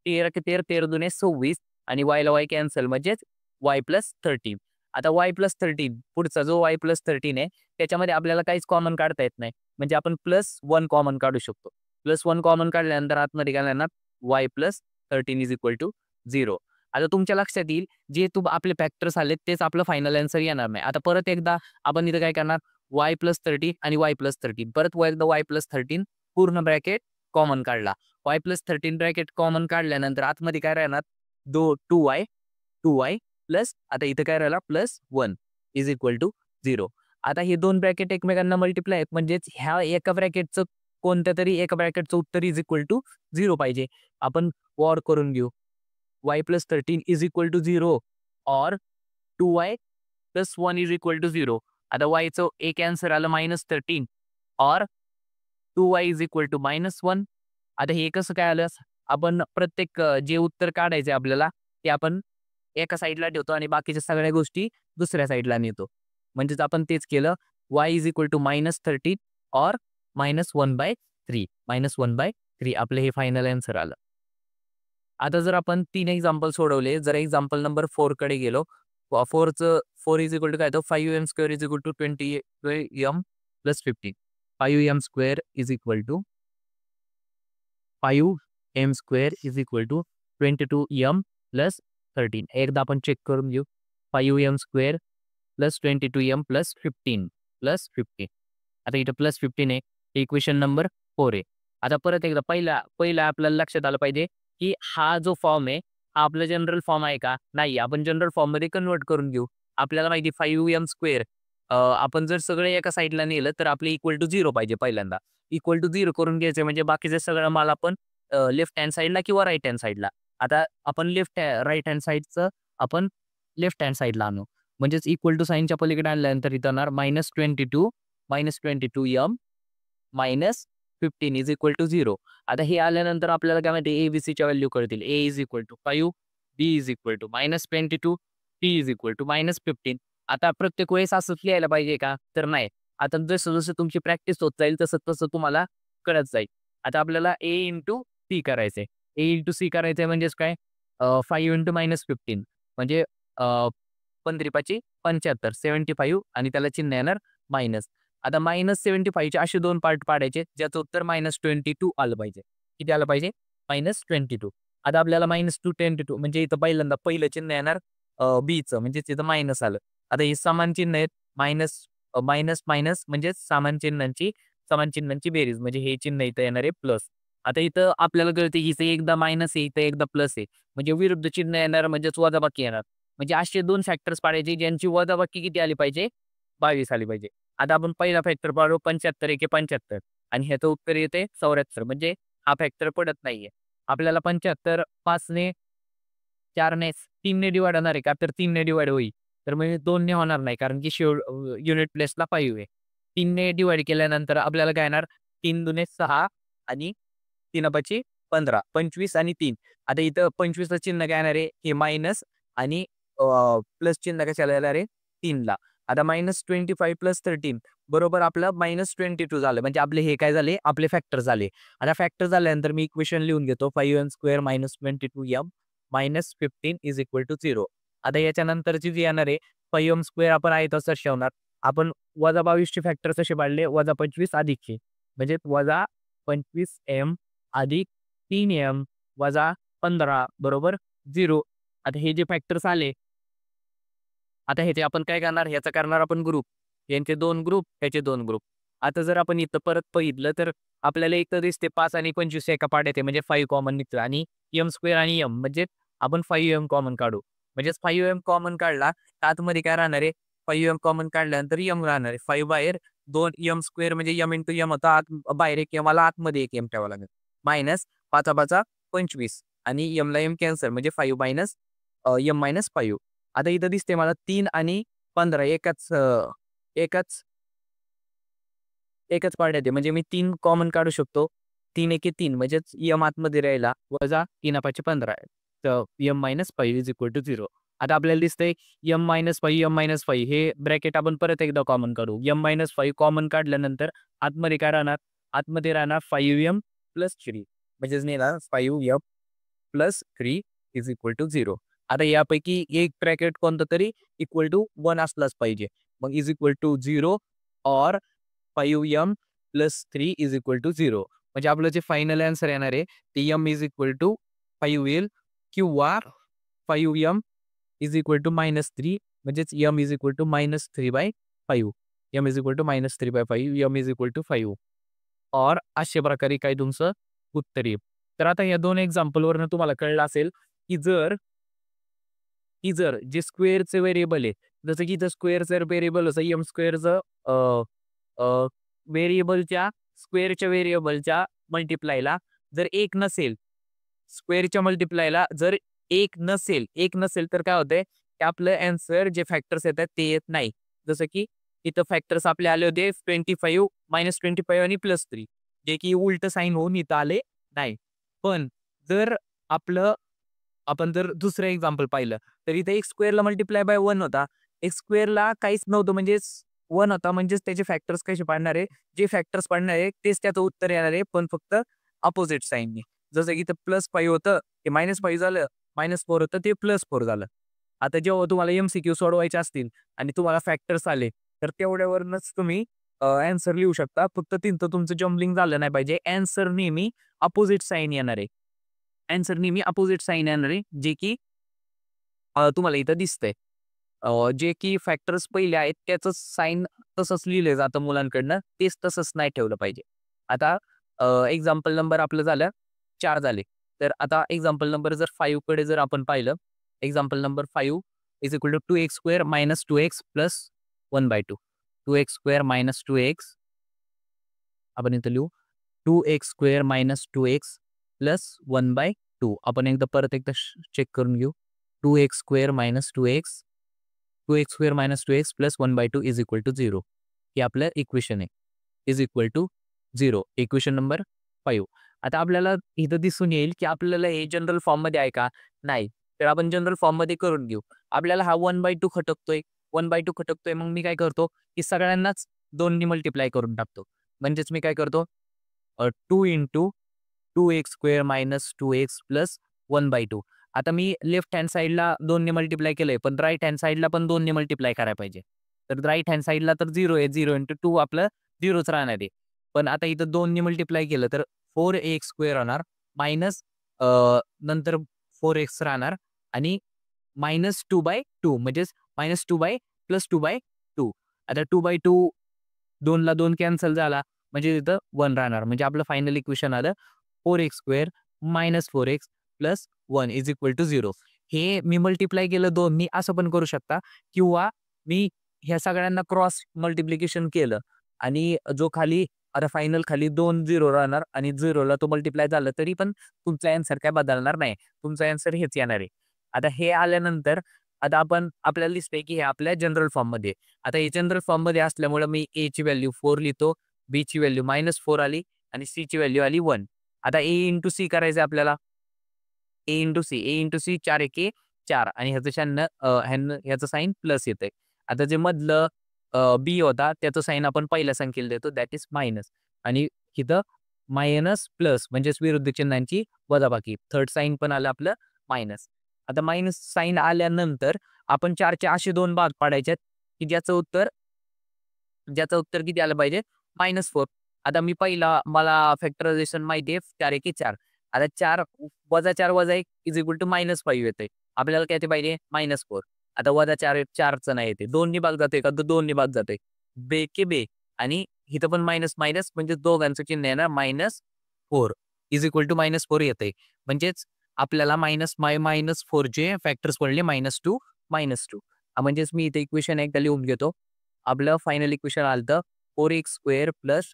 13 के 13 13 दुने 26 आणि y ला y कॅन्सल म्हणजेच y + 13 आता y + 13 पुढचा जो y + 13 आहे त्याच्यामध्ये आपल्याला काहीच कॉमन काढता येत नाही म्हणजे आपण +1 कॉमन काढू शकतो +1 कॉमन काढल्यानंतर आतमध्ये काय येणार y + 13 इज इक्वल टू 0 आता तुमच्या लक्षात येईल जे आपले फॅक्टर्स आलेत तेच आपलं फायनल आन्सर येणार नाही आता परत एकदा आपण इथं काय करणार y + 13 आणि y + 13 परत एकदा y + 13 पूर्ण ब्रॅकेट कॉमन काढला y + 13 ब्रॅकेट कॉमन काढल्यानंतर आतमध्ये काय राहणार 2y प्लस आता इथं काय राहिला +1 इज इक्वल टू 0 आता हे दोन ब्रॅकेट एकमेकांना मल्टिप्लाय आहेत म्हणजेच ह्या एका ब्रॅकेटचं कोणत्या तरी एका ब्रॅकेटचं उत्तर इज इक्वल टू 0 पाहिजे. आपण वॉर करून घेऊ. y + 13 इज इक्वल टू 0 और 2y + 1 इज इक्वल टू 0. आता yचं एक आन्सर आलं -13 और 2y इज इक्वल टू -1. आता हे कसं काय आलं? आपण प्रत्येक जे उत्तर काढायचे आपल्याला ते आपण एका साईडला ठेवतो आणि बाकीच्या सगळ्या गोष्टी दुसऱ्या साईडला नेतो. म्हणजेच आपण तेच केलं. y इज इक्वल टू -13 और -1/3 -1/3 आपलं हे फायनल आन्सर आलं. आता जर आपण 3 एक्झाम्पल सोडवले, जर एक्झाम्पल नंबर 4 कडे गेलो. 4 इज इक्वल टू काय, तो 5m² is equal to 20m + 15. 5m² is equal to 5m² is equal to 22m + 13. एकदा आपण चेक करून घेऊ. 5m² + 22m + 15 + 15. आता इथं +15 आहे. इक्वेशन नंबर 4 आहे. आता परत एकदा पहिला आपल्याला लक्षात आलं पाहिजे, की हा जो फॉर्म आहे, हा आपला जनरल फॉर्म आहे का? नाही. आपण जनरल फॉर्ममध्ये कन्व्हर्ट करून घेऊ. आपल्याला माहिती आहे 5m² आपण जर सगळे एका साईडला नेलं तर आपले इक्वल टू 0 पाहिजे पहिल्यांदा. इक्वल टू 0 करून घ्यायचं म्हणजे बाकीचे सगळं माल आपण लेफ्ट हँड साईडला किंवा राइट हँड साईडला. आता आपण राइट हँड साईडचं आपण लेफ्ट हँड साईडला आणू. म्हणजेच इक्वल टू साइनच्या पलीकडे आणल्यानंतर इथं येणार -22 -22m -15 इज इक्वल टू 0. आता हे आल्यानंतर आपल्याला काय माहिती आहे, ABCच्या व्हॅल्यू कळतील. A is equal to 5, B is equal to -22, C is equal to -15. आता प्रत्येक वेळेस असंच लिहायला पाहिजे का? तर नाही. आता जसं-जसं तुमची प्रॅक्टिस होत जाईल तसं-तसं तुम्हाला कळत जाईल. आता आपल्याला A इंटू C करायचंय. A इंटू C करायचंय म्हणजेच काय? 5 इंटू -15 म्हणजे 15 75 75 आणि त्याला चिन्ह येणार मायनस. आता -75 चे असे 2 पार्ट पाडायचे ज्याचं उत्तर -22 आलं पाहिजे. किती आलं पाहिजे? -22. आता आपल्याला -222 म्हणजे इथं पहिल्यांदा पहिलं चिन्ह येणार Bचं म्हणजे तिथं मायनस आलं. आता हे समान चिन्ह आहेत. मायनस म्हणजे समान चिन्हांची बेरीज म्हणजे हे चिन्ह इथं येणार आहे प्लस. आता इथं आपल्याला कळते की इथं एकदा मायनस आहे, इथं एकदा प्लस आहे. म्हणजे विरुद्ध चिन्ह येणार म्हणजेच वजाबाकी येणार. म्हणजे असे 2 फॅक्टर्स पाडायचे ज्यांची वजाबाकी किती आली पाहिजे? 22 आली पाहिजे. आता आपण पहिला फॅक्टर पाडू 75 एके 75 आणि ह्याचं उत्तर येते 74 म्हणजे हा फॅक्टर पडत नाहीये. आपल्याला 75 5 ने 4 ने 3 ने डिव्हाईड होणार आहे का? तर 3 ने डिव्हाईड होईल. तर म्हणजे 2 ने होणार नाही कारण की युनिट प्लेसला 5 आहे. 3 ने डिव्हाईड केल्यानंतर आपल्याला काय येणार? 3 दुने 6 आणि 3 पाची 15 25 आणि 3. आता इथं 25चं चिन्ह काय येणार आहे? हे मायनस आणि प्लस चिन्ह कशाला येणार आहे? 3ला. आता -25 + 13 बरोबर आपलं -22 झालं. म्हणजे आपले हे काय झाले? आपले फॅक्टर झाले. आता फॅक्टर झाल्यानंतर मी इक्वेशन लिहून घेतो. 5m² -22m -15 is equal to 0. आता याच्यानंतरची जी येणार आहे 5m² आपण आहे तसंच ठेवणार. आपण -22 चे फॅक्टर कसे पाडले? -25 अधिकचे म्हणजे -25m अधिक 3m वजा 15 बरोबर 0. आता हे जे फॅक्टर्स आले आता ह्याचे आपण काय करणार? ह्याचा करणार आपण ग्रुप. यांचे 2 ग्रुप, ह्याचे 2 ग्रुप. आता जर आपण इथं परत बघितलं तर आपल्याला एक तर दिसते 5 आणि 25 एका पाड्यात आहे म्हणजे 5 कॉमन निघतं आणि m² आणि m म्हणजे आपण 5m कॉमन काढू. म्हणजेच 5m कॉमन काढला तर आतमध्ये काय राहणार आहे? 5m कॉमन काढल्यानंतर m राहणार आहे. 5 बाहेर 2m² म्हणजे m इंटू m होता. बाहेर एक m आला, आतमध्ये एक m ठेवावा लागेल. मायनस 5 5 25 आणि m ला m कॅन्सल म्हणजे 5 मायनस m - 5. आता इथं दिसते मला 3 आणि 15 एकाच पार्ट येते. म्हणजे मी 3 कॉमन काढू शकतो. 3 एके 3 म्हणजेच m आतमध्ये राहिला वजा 3 पाचे 15 तर m - 5 इज इक्वल टू 0. आता आपल्याला दिसतंय m - 5 m - 5 हे ब्रॅकेट आपण परत एकदा कॉमन काढू. m - 5 कॉमन काढल्यानंतर आतमध्ये काय राहणार? आतमध्ये राहणार 5m + 3 म्हणजेच नेला 5m + 3 इज इक्वल टू 0. आता यापैकी एक ब्रॅकेट कोणतं तरी इक्वल टू 1 असलाच पाहिजे. मग इज इक्वल टू 0 और 5m + 3 इज इक्वल टू 0. म्हणजे आपलं जे फायनल आन्सर येणार आहे ते m इज इक्वल टू 5 येईल किंवा 5m इज इक्वल टू -3 म्हणजेच m is equal to -3/5. m is equal to -3/5 m is equal to 5 और अशा प्रकारे काय तुमचं उत्तर येईल. तर आता या 2 एक्झाम्पलवरून तुम्हाला कळलं असेल की जर जे स्क्वेअरचे व्हेरिएबल आहे जसं की इथं स्क्वेअरचं व्हेरिएबल असं m स्क्वेअरचं व्हेरिएबलच्या स्क्वेअरच्या व्हेरिएबलच्या मल्टिप्लायला जर 1 नसेल, स्क्वेअरच्या मल्टिप्लायला जर 1 नसेल तर काय होतंय, की आपलं ॲन्सर जे फॅक्टर्स येतात ते येत नाही. जसं की इथं फॅक्टर्स आपले आले होते 25 -25 आणि +3 जे की उलटं साइन होऊन इथं आले नाही. पण जर आपलं आपण जर दुसरं एक्झाम्पल पाहिलं, तर इथे x स्क्वेअरला मल्टिप्लाय बाय 1 होता. x स्क्वेअरला काहीच नव्हतं म्हणजेच 1 होता म्हणजेच त्याचे फॅक्टर्स कसे पाडणार आहे? जे फॅक्टर्स पाडणार आहे तेच त्याचं उत्तर येणार आहे, पण फक्त अपोझिट साइनने. जसं की इथं +5 होतं, ते -5 झालं, -4 होतं, ते +4 झालं. आता जेव्हा तुम्हाला एम-सी-क्यू सोडवायचे असतील आणि तुम्हाला फॅक्टर्स आले, तर तेवढ्यावरूनच तुम्ही ॲन्सर लिहू शकता. फक्त तिथं तुमचं जम्बलिंग झालं नाही पाहिजे. ॲन्सर नेहमी अपोझिट साइन येणार आहे. ॲन्सर नेहमी अपोझिट साइन येणार आहे, जे की तुम्हाला इथं दिसतंय. जे की फॅक्टर्स पहिले आहेत त्याचंच साइन तसंच लिहिलं जातं मुलांकडनं. तेच तसंच नाही ठेवलं पाहिजे. आता एक्झाम्पल नंबर आपलं झालं 4 झाले. तर आता एक्झाम्पल नंबर जर 5 कडे जर आपण पाहिलं, example number 5 is equal to 2x square minus 2x plus 1/2. 2x square minus 2x आपण इथं लिहू 2x square minus 2x plus 1/2. आपण परत एकदा चेक करून घेऊ. 2x square minus 2x 2x square minus 2x plus 1/2 is equal to 0. हे आपलं इक्वेशन आहे. Is equal to 0. Equation number 5. आता आपल्याला इथं दिसून येईल, की आपल्याला हे जनरल फॉर्ममध्ये आहे का? नाही. तर आपण जनरल फॉर्ममध्ये करून घेऊ. आपल्याला हा 1/2 खटकतोय. 1/2 खटकतोय. मग मी काय करतो, की सगळ्यांनाच 2 नी मल्टिप्लाय करून टाकतो. म्हणजेच मी काय करतो 2 into 2x square minus 2x plus 1/2. आता मी लेफ्ट हँड साइडला 2 ने मल्टिप्लाय केलंय, पण राइट हँड साइडला पण 2 ने मल्टिप्लाय करायला पाहिजे. तर राइट हँड साइडला तर 0 आहे. 0 इंटू 2 आपलं 0च राहणार आहे. पण आता इथं 2 ने मल्टिप्लाय केलं तर 4x स्क्वेअर होणार मायनस नंतर 4x राहणार आणि -2/2 म्हणजेच -2 प्लस 2/2. आता 2/2 2ला 2 कॅन्सल झाला म्हणजे तिथं 1 राहणार. म्हणजे आपलं फायनल इक्वेशन आलं 4x square minus 4x plus 1 is equal to 0. हे मी मल्टिप्लाय केलं 2 नी असं पण करू शकता किंवा मी ह्या सगळ्यांना क्रॉस मल्टिप्लिकेशन केलं आणि जो खाली आता फायनल खाली 2 0 राहणार आणि 0ला तो मल्टिप्लाय झाला तरी पण तुमचा ॲन्सर काय बदलणार नाही. तुमचा ॲन्सर हेच येणार आहे. आता हे आल्यानंतर आता आपण आपल्याला दिसतंय की हे आपल्या जनरल फॉर्ममध्ये आहे. आता हे जनरल फॉर्ममध्ये असल्यामुळे मी Aची व्हॅल्यू 4 लिहितो, Bची व्हॅल्यू -4 आली आणि Cची व्हॅल्यू आली 1. आता A इंटू C करायचं आपल्याला. A into C, A into C 4 एके 4 आणि ह्याचं ह्याचं साइन प्लस येतंय. आता जे मधलं बी होता त्याचं साइन आपण पहिल्या संख्येला देतो दॅट इज मायनस आणि इथं मायनस प्लस म्हणजेच विरुद्ध चिन्हांची वजाबाकी. थर्ड साइन पण आलं आपलं मायनस. आता मायनस साइन आल्यानंतर आपण 4चे असे 2 भाग पाडायचे आहेत, की ज्याचं उत्तर किती आलं पाहिजे -4. आता मी मला फॅक्टरायझेशन माहिती आहे 4 एके 4. आता 4 वजा 4 वजा 1 इज इक्वल टू -5 येतंय. आपल्याला काय ते पाहिजे -4. आता वजा 4 4चं नाही येते. 2 नी भाग जातोय का? तर 2 नी भाग जातोय. बे के बे आणि इथं पण मायनस मायनस म्हणजे दोघांचं चिन्ह येणार -4 इज इक्वल टू -4 येतंय. म्हणजेच आपल्याला -4 चे फॅक्टर्स पडले -2 -2. म्हणजेच मी इथे इक्वेशन एकदा लिहून घेतो. आपलं फायनल इक्वेशन आलं 4x square plus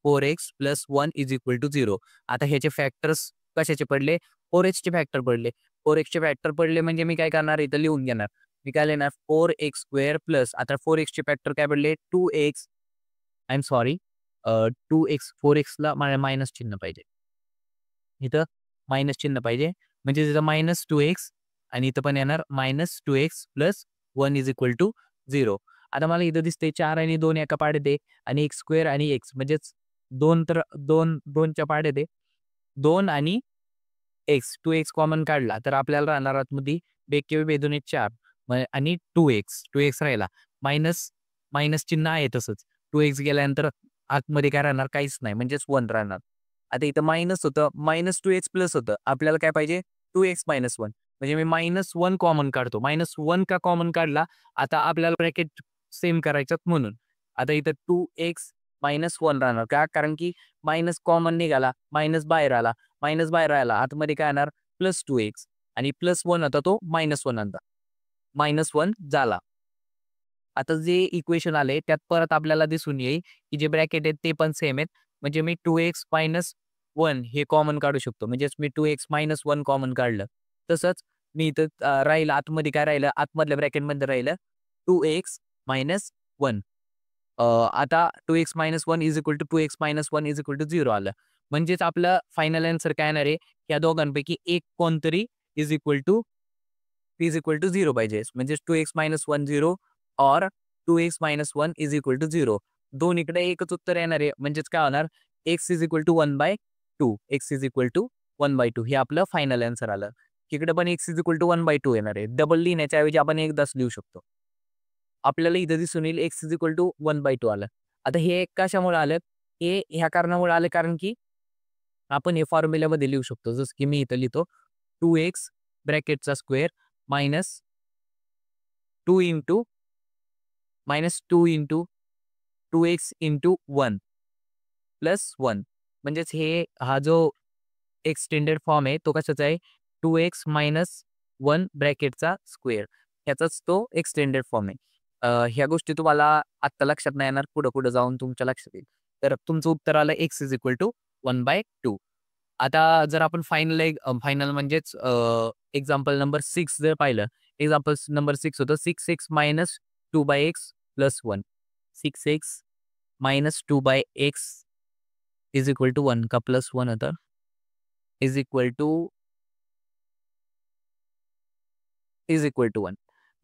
4x plus 1 is equal to 0. आता ह्याचे फॅक्टर्स कशाचे पडले? 4x चे फॅक्टर पडले. 4x चे फॅक्टर पडले म्हणजे मी काय करणार इथं लिहून घेणार. मी काय लिहिणार 4x स्क्वेअर प्लस आता 4x चे फॅक्टर काय पडले 2x I am sorry 2x 4xला मायनस चिन्ह पाहिजे. इथं मायनस चिन्ह पाहिजे म्हणजे तिथं -2x आणि इथं पण येणार -2x plus 1 is equal to 0. आता मला इथं दिसतंय 4 आणि 2 एका पाड्यात आहे आणि x स्क्वेअर आणि x म्हणजेच 2 तर 2च्या पाड्यात आहे. 2 आणि x 2x कॉमन काढला तर आपल्याला राहणार आतमध्ये बेके बेदोन 4 आणि 2x राहिला. मायनस चिन्ह आहे तसंच. 2x गेल्यानंतर आतमध्ये काय राहणार? काहीच नाही म्हणजेच 1 राहणार. आता इथं मायनस होतं, -2x प्लस होतं. आपल्याला काय पाहिजे 2x - 1 म्हणजे मी -1 कॉमन काढतो. -1 का कॉमन काढला? आता आपल्याला ब्रॅकेट सेम करायच्यात म्हणून. आता इथं 2x - 1 राहणार का? कारण की मायनस कॉमन निघाला, मायनस बाहेर आला. मायनस बाहेर राहिला आतमध्ये काय येणार +2x आणि +1 होता तो -1 होता. -1 झाला. आता जे इक्वेशन आले त्यात परत आपल्याला दिसून येईल की जे ब्रॅकेट आहेत ते पण सेम आहेत. म्हणजे मी 2x मायनस 1 हे कॉमन काढू शकतो. म्हणजेच मी 2x मायनस 1 कॉमन काढलं. तसंच मी इथं राहिलं आतमध्ये काय राहिलं? आतमधल्या ब्रॅकेटमध्ये राहिलं 2x मायनस 1. आता 2x minus 1 is equal to 2x minus 1 is equal to 0 आलं. म्हणजेच आपलं फायनल आन्सर काय येणार आहे? या दोघांपैकी एक कोणतरी इज इक्वल टू 0 पाहिजे. म्हणजेच 2x minus 1 0 or 2x minus 1 is equal to 0. दोन्हीकडे एकच उत्तर येणार आहे. म्हणजेच काय होणार? x is equal to 1/2. x is equal to 1/2 हे आपलं फायनल आन्सर आलं. इकडे पण x इज इक्वल टू 1/2 येणार आहे. डबल लिहिण्याच्या ऐवजी आपण एकदाच लिहू शकतो. आपल्याला इथं दिसून येईल x इज इक्वल टू 1/2 आलं. आता हे कशामुळे आलं? हे ह्या कारणामुळे आलं कारण की आपण हे फॉर्म्युल्यामध्ये लिहू शकतो. जसं की मी इथं लिहितो 2x ब्रॅकेटचा square minus 2 into 2x into 1 plus 1 म्हणजेच हा जो एक्सटेंडेड फॉर्म आहे तो कशाचा आहे? 2x मायनस 1 ब्रॅकेटचा स्क्वेअर ह्याचाच तो एक्सटेंडेड फॉर्म आहे. ह्या गोष्टी तुम्हाला आत्ता लक्षात नाही येणार, पुढे जाऊन तुमच्या लक्षात येईल. तर तुमचं उत्तर आलं x इज इक्वल टू 1/2. आता जर आपण फायनल म्हणजेच एक्झाम्पल नंबर 6 जर पाहिलं, एक्झाम्पल नंबर 6 होतं 6x minus 2/x plus 1. 6x minus 2/x is equal to 1 का प्लस 1 होतं? Is equal to 1.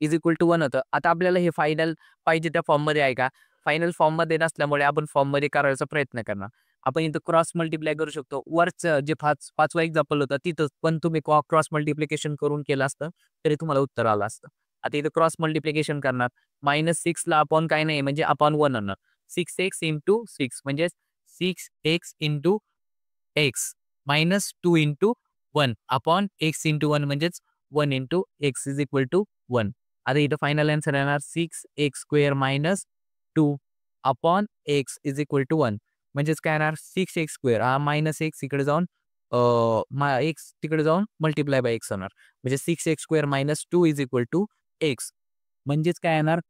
Is equal to 1 होतं. आता आपल्याला हे फायनल पाहिजे त्या फॉर्ममध्ये आहे का? फायनल फॉर्ममध्ये नसल्यामुळे आपण फॉर्ममध्ये करायचा प्रयत्न करणार. आपण इथं क्रॉस मल्टिप्लाय करू शकतो. वरचं जे 5वा एक्झाम्पल होतं तिथंच पण तुम्ही क्रॉस मल्टिप्लिकेशन करून केलं असतं तरी तुम्हाला उत्तर आलं असतं. आता इथं क्रॉस मल्टिप्लिकेशन करणार. -6ला अपॉन काही नाही म्हणजे अपॉन 1 होणार. 6x इंटू 6 म्हणजे 6x into x minus 2 into 1 upon x into 1 म्हणजेच 1 into x is equal to 1. आता इथं फायनल आन्सर येणार 6x square minus 2 upon x is equal to 1. म्हणजेच काय येणार 6x स्क्वेअर हा मायनस x इकडे जाऊन x तिकडे जाऊन मल्टिप्लाय बाय x होणार. म्हणजे 6x square minus 2 is equal to x. म्हणजेच काय येणार?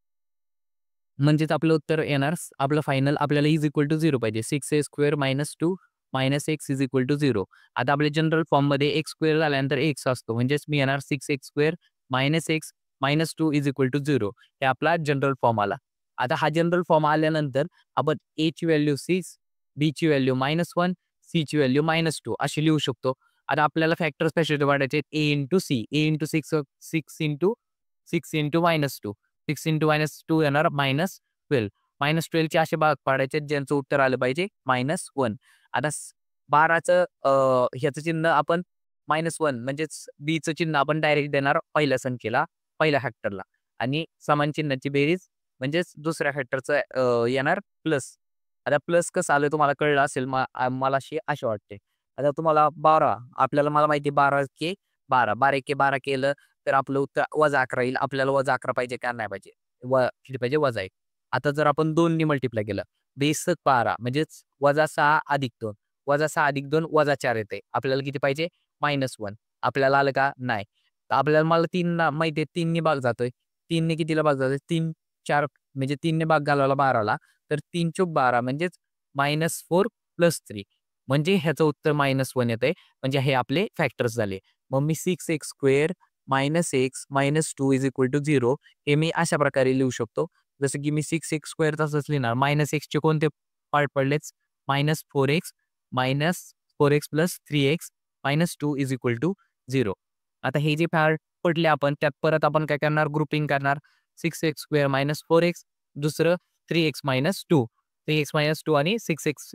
म्हणजेच आपलं उत्तर येणार आपलं फायनल आपल्याला इज इक्वल टू 0 पाहिजे. 6a square minus 2 minus x is equal to 0. आता आपल्या जनरल फॉर्ममध्ये x स्क्वेअर झाल्यानंतर x असतो. म्हणजेच मी येणार 6x square minus x minus 2 is equal to 0. हे आपला जनरल फॉर्म आला. आता हा जनरल फॉर्म आल्यानंतर आपण a ची व्हॅल्यू 6, b ची व्हॅल्यू -1, c ची व्हॅल्यू -2 अशी लिहू शकतो. आता आपल्याला फॅक्टर्स कशाचे वाढायचे a into c. a into 6 6 into -2. 6 into -2 येणार -12. -12चे असे भाग पाडायचे ज्यांचं उत्तर आलं पाहिजे -1. आता 12चं ह्याचं चिन्ह आपण -1 म्हणजेच बीचं चिन्ह आपण डायरेक्ट देणार पहिल्या संख्येला, पहिल्या फॅक्टरला आणि समान चिन्हाची बेरीज म्हणजेच दुसऱ्या फॅक्टरचं येणार प्लस. आता प्लस कसं आलं तुम्हाला कळलं असेल मला अशी वाटते. आता तुम्हाला 12 मला माहिती आहे 12 एके 12 केलं तर आपलं उत्तर -11 येईल. आपल्याला -11 पाहिजे का नाही पाहिजे? किती पाहिजे? -1. आता जर आपण 2 नी मल्टिप्लाय केलं, बेसिक 12 म्हणजेच -6 अधिक 2, -6 अधिक 2 -4 येते. आपल्याला किती पाहिजे? -1. आपल्याला आलं का? नाही. तर आपल्याला मला 3 माहिती आहे 3 नी भाग जातोय. 3 नी कितीला भाग जातोय? 3, 4 म्हणजे 3 ने भाग घालवला 12ला तर 3 चोक 12 म्हणजेच -4 प्लस 3 म्हणजे ह्याचं उत्तर -1 येतंय. म्हणजे हे आपले फॅक्टर्स झाले. मग मी 6x square -x -2 is equal to 0 हे मी अशा प्रकारे लिहू शकतो. जसं की मी 6x स्क्वेअर तसंच लिहिणार. -xचे कोणते पार्ट पडलेच? -4x plus 3x -2 is equal to 0. आता हे जे पार्ट पडले आपण त्यात परत आपण काय करणार? ग्रुपिंग करणार. 6x स्क्वेअर -4x दुसरं 3x -2. 3x -2 आणि 6x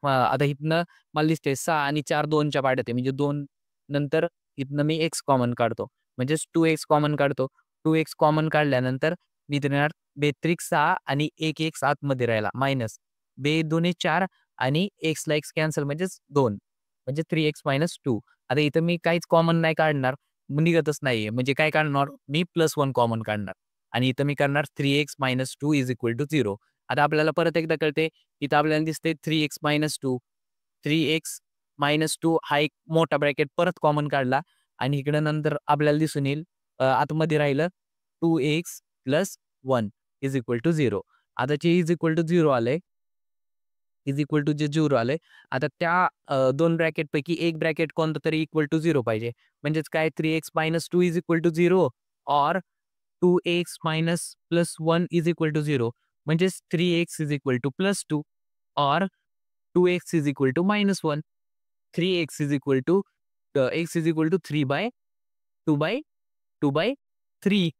आता इथनं मला दिसते 6 आणि 4 2च्या पार्ट येते. म्हणजे 2 नंतर इथनं मी x कॉमन काढतो. म्हणजेच 2x कॉमन काढतो. 2x कॉमन काढल्यानंतर मी देणार बेत्रिक 6 आणि 1 x आतमध्ये राहिला मायनस. दुणे 4 आणि xला x कॅन्सल म्हणजेच 2 म्हणजे 3x -2. आता इथं मी काहीच कॉमन नाही काढणार. निघतच नाहीये. म्हणजे काय काढणार? मी +1 कॉमन काढणार आणि इथं मी करणार 3x -2 इज इक्वल टू 0. आता आपल्याला परत एकदा कळते इथं आपल्याला दिसते 3x -2. 3x -2 हा एक मोठा ब्रॅकेट परत कॉमन काढला आणि इकडे नंतर आपल्याला दिसून येईल आतमध्ये राहिलं 2x + 1 इज इक्वल टू 0. आता जे इज इक्वल टू 0 आलंय इज इक्वल टू जे 0 आलंय. आता त्या 2 ब्रॅकेटपैकी एक ब्रॅकेट कोणतं तरी इक्वल टू 0 पाहिजे. म्हणजेच काय 3x - 2 is equal to 0 or 2x - +1 is equal to 0. म्हणजेच 3x is equal to +2 or 2x is equal to -1. 3x is equal to x is equal to 3/2/3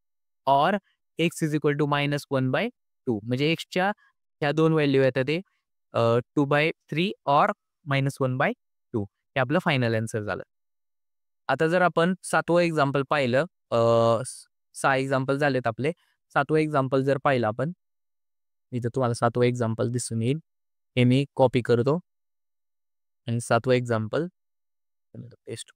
or x is equal to -1/2. म्हणजे xच्या ह्या 2 value येतात ते 2/3 or -1/2. हे आपलं final answer झालं. आता जर आपण 7वं एक्झाम्पल पाहिलं, 6 एक्झाम्पल झालेत आपले. 7वं एक्झाम्पल जर पाहिलं आपण, इथं तुम्हाला 7वं एक्झाम्पल दिसून येईल. हे मी कॉपी करतो आणि 7वं एक्झाम्पल पेस्ट.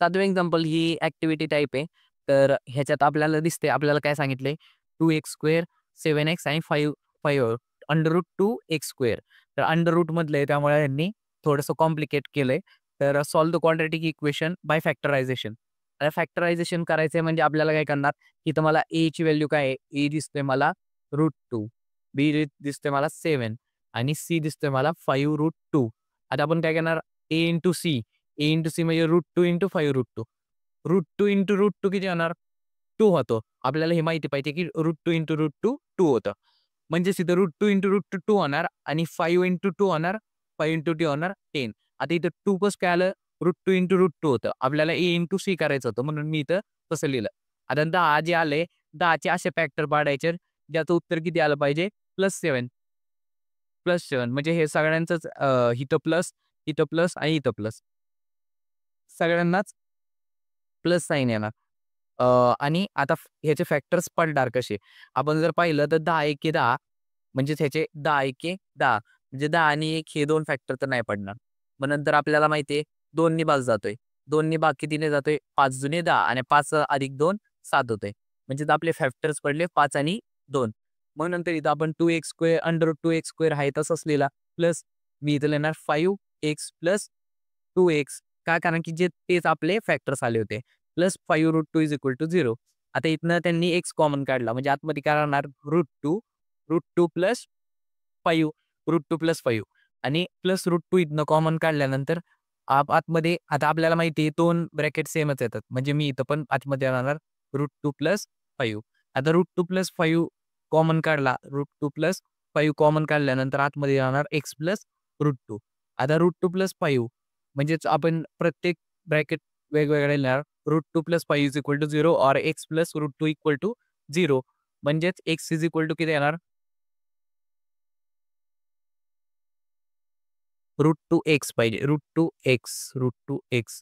7वं एक्झाम्पल ही ॲक्टिव्हिटी टाइप आहे. तर ह्याच्यात आपल्याला दिसते, आपल्याला काय सांगितलंय 2x², 7x आणि 5 √2x². तर अंडर रूटमधलं आहे, त्यामुळे यांनी थोडंसं कॉम्प्लिकेट केलंय. तर solve the quadratic equation by factorisation. आता फॅक्टरायझेशन करायचंय म्हणजे आपल्याला काय करणार, इथं मला ची व्हॅल्यू काय आहे, दिसतोय मला √2, बी दिसतोय मला 7 आणि सी दिसतोय मला 5√2. आता आपण काय करणार, ए इंटू सी म्हणजे √2 × 5√2. √2 × √2 किती होणार, 2 होतो. आपल्याला हे माहिती पाहिजे की √2 × √2 2 होतं. म्हणजेच इथं √2 × √2 2 होणार आणि 5 × 2 होणार, 5 × 2 होणार 10. आता इथं 2 कसं काय आलं, √2 × √2 होतं. आपल्याला ए इंटू सी करायचं होतं, म्हणून मी इथं तसं लिहिलं. आता 10 जे आले, 10चे असे फॅक्टर पाडायचे ज्याचं उत्तर किती आलं पाहिजे, +7. म्हणजे हे सगळ्यांचंच इथं प्लस आणि इथं प्लस. सगळ्यांनाच प्लस साइन येणार. आणि आता ह्याचे फॅक्टर्स पडणार कसे? आपण जर पाहिलं तर 10 एके 10, म्हणजेच ह्याचे 10 एके 10, म्हणजे 10 आणि 1 हे 2 फॅक्टर तर नाही पडणार. मग नंतर आपल्याला माहिती आहे 2 नी भाग जातोय. 2 नी भाग कितीने जातोय? 5 दुने 10 आणि 5 अधिक 2 7 होतंय. म्हणजे आपले फॅक्टर्स पडले 5 आणि 2. मग नंतर इथं आपण 2x² √2x² आहे तसंच लिहिला. प्लस मी इथं लिहिणार 5x + 2x. का? कारण की जे तेच आपले फॅक्टर्स आले होते. Plus 5√2 is equal to 0. आता इथनं त्यांनी एक्स कॉमन काढला, म्हणजे आतमध्ये काय राहणार, √2 √2 + 5 √2 + 5 आणि प्लस √2 इथनं कॉमन काढल्यानंतर आतमध्ये आता आपल्याला माहिती आहे 2 ब्रॅकेट सेमच येतात. म्हणजे मी इथं पण आतमध्ये राहणार √2 + 5. आता √2 + 5 कॉमन काढला, √2 + 5 कॉमन काढल्यानंतर आतमध्ये राहणार x + √2. आता √2 + 5 म्हणजेच आपण प्रत्येक ब्रॅकेट वेगवेगळे लिहिणार. √2 + 5 is equal to 0 or x + √2 equal to 0. म्हणजेच x इज इक्वल टू किती येणार, √2x पाहिजे. √2x √2x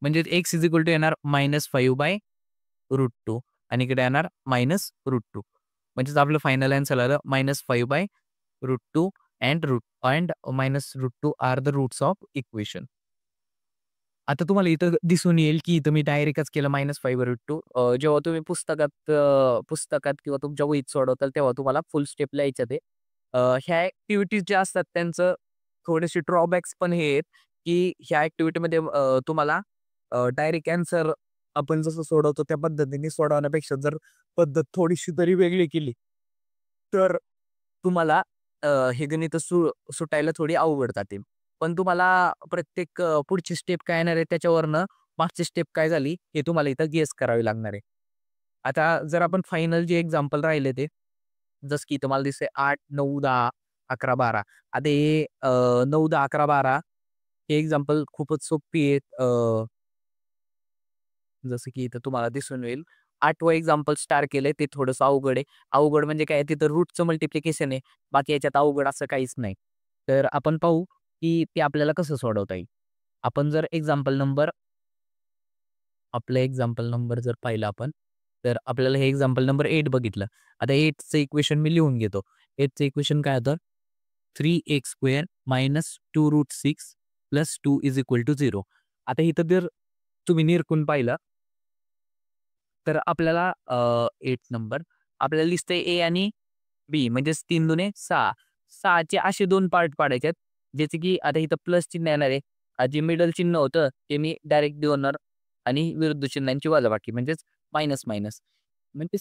म्हणजे x इज इक्वल टू येणार -5/√2 आणि इकडे येणार -√2. म्हणजेच आपलं फायनल आन्सर आलं -5/√2 and -√2 are the roots of equation. आता तुम्हाला इथं दिसून येईल, की इथं मी डायरेक्टच केलं -5/√2. जेव्हा तुम्ही पुस्तकात किंवा तुमच्या वहीत सोडवताल तेव्हा तुम्हाला फुल स्टेप लिहायच्या ते. ह्या ॲक्टिव्हिटीज ज्या असतात त्यांचं थोडेसे ड्रॉबॅक्स पण हे आहेत, की ह्या ॲक्टिव्हिटीमध्ये तुम्हाला डायरेक्ट ॲन्सर आपण जसं सोडवतो त्या पद्धतीने सोडवण्यापेक्षा जर पद्धत थोडीशी तरी वेगळी केली, तर तुम्हाला हे गणितं सुटायला थोडी अवघड जातील. पण तुम्हाला प्रत्येक पुढची स्टेप काय येणार आहे त्याच्यावरनं मागची स्टेप काय झाली हे तुम्हाला इथं गेस करावी लागणार आहे. आता जर आपण फायनल जे एक्झाम्पल राहिले ते, जसं की तुम्हाला दिसतंय 8, 9, 10, 11, 12. आता हे 9, 10, 11, 12 हे एक्झाम्पल खूपच सोपी आहेत. जसं की इथं तुम्हाला दिसून येईल. 8वं एक्झाम्पल स्टार केलंय ते थोडंसं अवघड आहे. अवघड म्हणजे काय, तिथं रूटचं मल्टिप्लिकेशन आहे. बाकी याच्यात अवघड असं काहीच नाही. तर आपण पाहू की ते आपल्याला कसं सोडवता येईल. आपण जर एक्झाम्पल नंबर जर पाहिला आपण, तर आपल्याला हे एक्झाम्पल नंबर 8 बघितलं. आता 8चं इक्वेशन मी लिहून घेतो. 8चं इक्वेशन काय होतं? 3x² - 2√6 + 2 is equal to 0. आता इथं जर तुम्ही निरखून पाहिलं, तर आपल्याला 8 नंबर आपल्याला दिसतंय ए आणि बी म्हणजेच 3 दुने 6. 6चे असे 2 पार्ट पाडायचे आहेत, ज्याचे की आता इथं प्लस चिन्ह येणार आहे. जे मिडल चिन्ह होतं ते मी डायरेक्ट देणार आणि विरुद्ध चिन्हांची वजाबाकी म्हणजेच मायनस. म्हणजे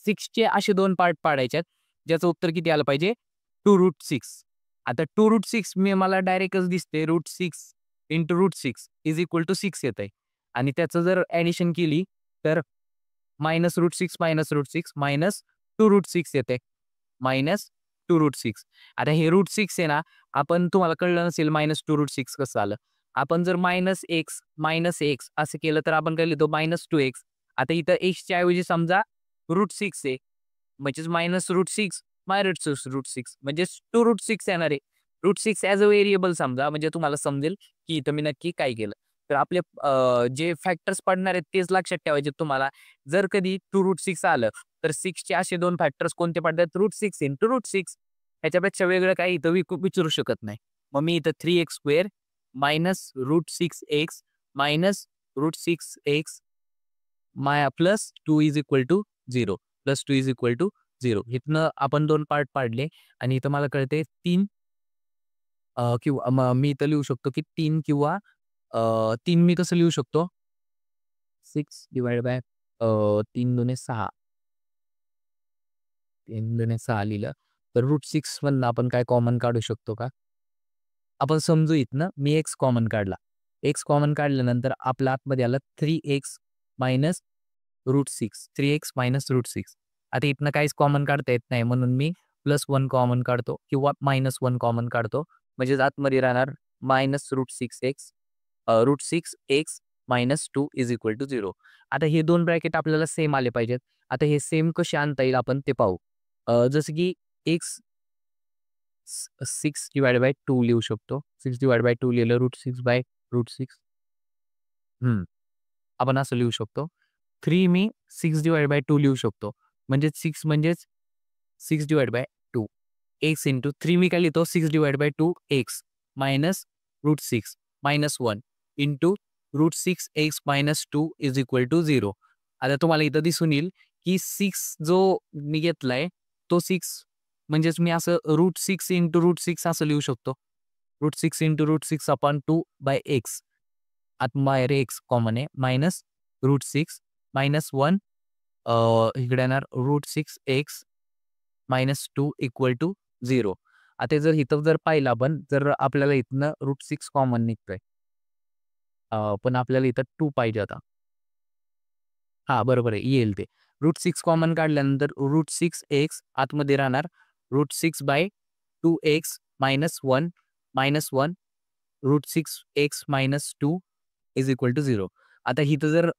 6चे असे 2 पार्ट पाडायचे आहेत, ज्याचं उत्तर किती आलं पाहिजे 2√6. आता 2√6 मला डायरेक्टच दिसते √6 इंटू √6 इज इक्वल टू 6 येत आहे आणि त्याचं जर ॲडिशन केली तर -√6 -√6 -2√6 येते -2√6. आता हे √6 आहे ना, आपण तुम्हाला कळलं नसेल -2√6 कसं आलं. आपण जर -x असं केलं तर आपण काय लिहितो -2x. आता इथं xच्या ऐवजी समजा √6 आहे म्हणजेच -√6 -√6 म्हणजेच 2√6 येणार आहे. √6 ॲज अ व्हेरिएबल समजा म्हणजे तुम्हाला समजेल की इथं मी नक्की काय केलं. तर आपले जे फॅक्टर्स पडणार आहेत तेच लक्षात ठेवायचे तुम्हाला. जर कधी 2√6 आलं तर 6चे असे 2 फॅक्टर्स कोणते पडतात √6 इंटू √6 ह्याच्यापेक्षा वेगळं काही इथं विचारू शकत नाही. मग मी इथं 3x² -√6x -√6x plus 2 is equal to 0 plus 2 is equal to 0. इथनं आपण 2 पार्ट पाडले आणि इथं मला कळते 3 किंवा मी इथं लिहू शकतो की 3 किंवा 3 मी कसं लिहू शकतो 6 डिवाइड बाय 3 दुने 6 3 दुने 6 लिहिलं तर √6 मधनं आपण काय कॉमन काढू शकतो का? आपण समजू इथनं मी x कॉमन काढला. x कॉमन काढल्यानंतर आपल्या आतमध्ये आलं 3x मायनस √6 3x मायनस √6. आता इथनं काहीच कॉमन काढता येत नाही म्हणून मी +1 कॉमन काढतो किंवा -1 कॉमन काढतो. म्हणजेच आतमध्ये राहणार -√6x √6x -2 is equal to 0. आता हे 2 ब्रॅकेट आपल्याला सेम आले पाहिजेत. आता हे सेम कसे आणता येईल आपण ते पाहू. जसं की x 6 डिवाइड बाय 2 लिहू शकतो. 6 डिवाइड बाय 2 लिहिलं √6 बाय √6. आपण असं लिहू शकतो. 3 मी 6 डिवाइड बाय 2 लिहू शकतो. म्हणजेच 6 डिवाइड बाय 2 x इंटू 3 मी काय लिहितो 6 divide by 2 x minus √6 -1 into √6x -2 is equal to 0. आता तुम्हाला इथं दिसून येईल की 6 जो मी घेतलाय तो 6 म्हणजेच मी असं √6 इंटू √6 असं लिहू शकतो. √6 इंटू √6 अपॉन 2 बाय x. आत एक्स कॉमन आहे मायनस √6 -1 इकडे येणार √6x -2 इक्वल टू 0. आता जर इथं जर पाहिलं आपण जर आपल्याला इथनं √6 कॉमन निघतोय. पण आपल्याला इथं 2 पाहिजे आता. हां, बरोबर आहे येईल ते. √6 कॉमन काढल्यानंतर √6x आतमध्ये राहणार √6 bye 2x -1 -1 √6x -2 is equal to 0. आता इथं जर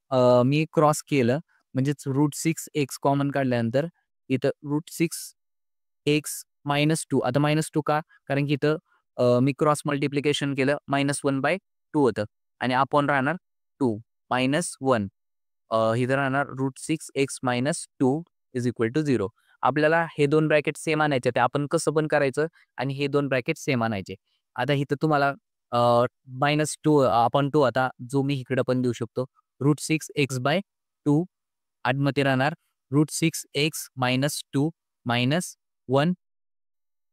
मी क्रॉस केलं म्हणजेच √6x कॉमन काढल्यानंतर इथं √6x -2 आता -2 का? कारण की इथं मी क्रॉस मल्टिप्लिकेशन केलं -1/2 होतं आणि अपॉन राहणार 2 -1 इथं राहणार √6x -2 इज इक्वल टू 0. आपल्याला हे 2 ब्रॅकेट सेम आणायचे ते आपण कसं पण करायचं आणि हे 2 ब्रॅकेट सेम आणायचे. आता इथं तुम्हाला -2 अपॉन 2 आता जो मी इकडं पण देऊ शकतो √6x/2 आतमध्ये राहणार √6x -2 -1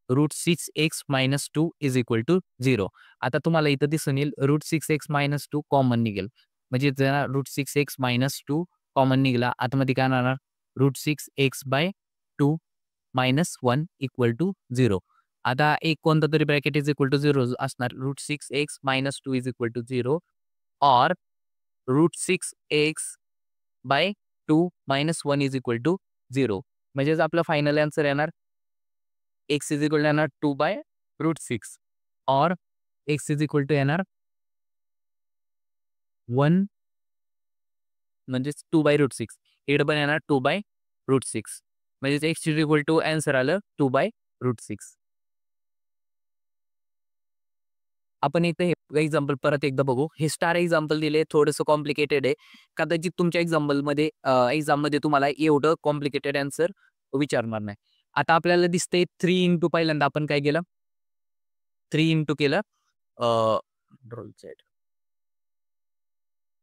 √6x -2 is equal to 0. आता तुम्हाला इथं दिसून येईल √6x -2 कॉमन निघेल. म्हणजे जरा √6x -2 कॉमन निघाला आतमध्ये काय राहणार √6x/2 -1 इक्वल टू 0. आता एक कोणता तरी ब्रॅकेट इज इक्वल टू 0 असणार √6x -2 इज इक्वल टू 0 और √6x/2 -1 इज इक्वल टू 0. म्हणजेच आपला फायनल आन्सर येणार x इज इक्वल टू येणार 2/√6 और x इज इक्वल टू येणार 1 म्हणजेच 2/√6 इकडे पण येणार 2/√6 म्हणजेच x is equal to answer आलं 2/√6. आपण इथे हे एक्झाम्पल परत एकदा बघू. हे स्टार एक्झाम्पल दिले थोडंसं कॉम्प्लिकेटेड आहे. कदाचित तुमच्या एक्झाममध्ये तुम्हाला एवढं कॉम्प्लिकेटेड आन्सर विचारणार नाही. आता आपल्याला दिसतंय 3 इंटू पहिल्यांदा आपण काय केलं 3 इंटू केलं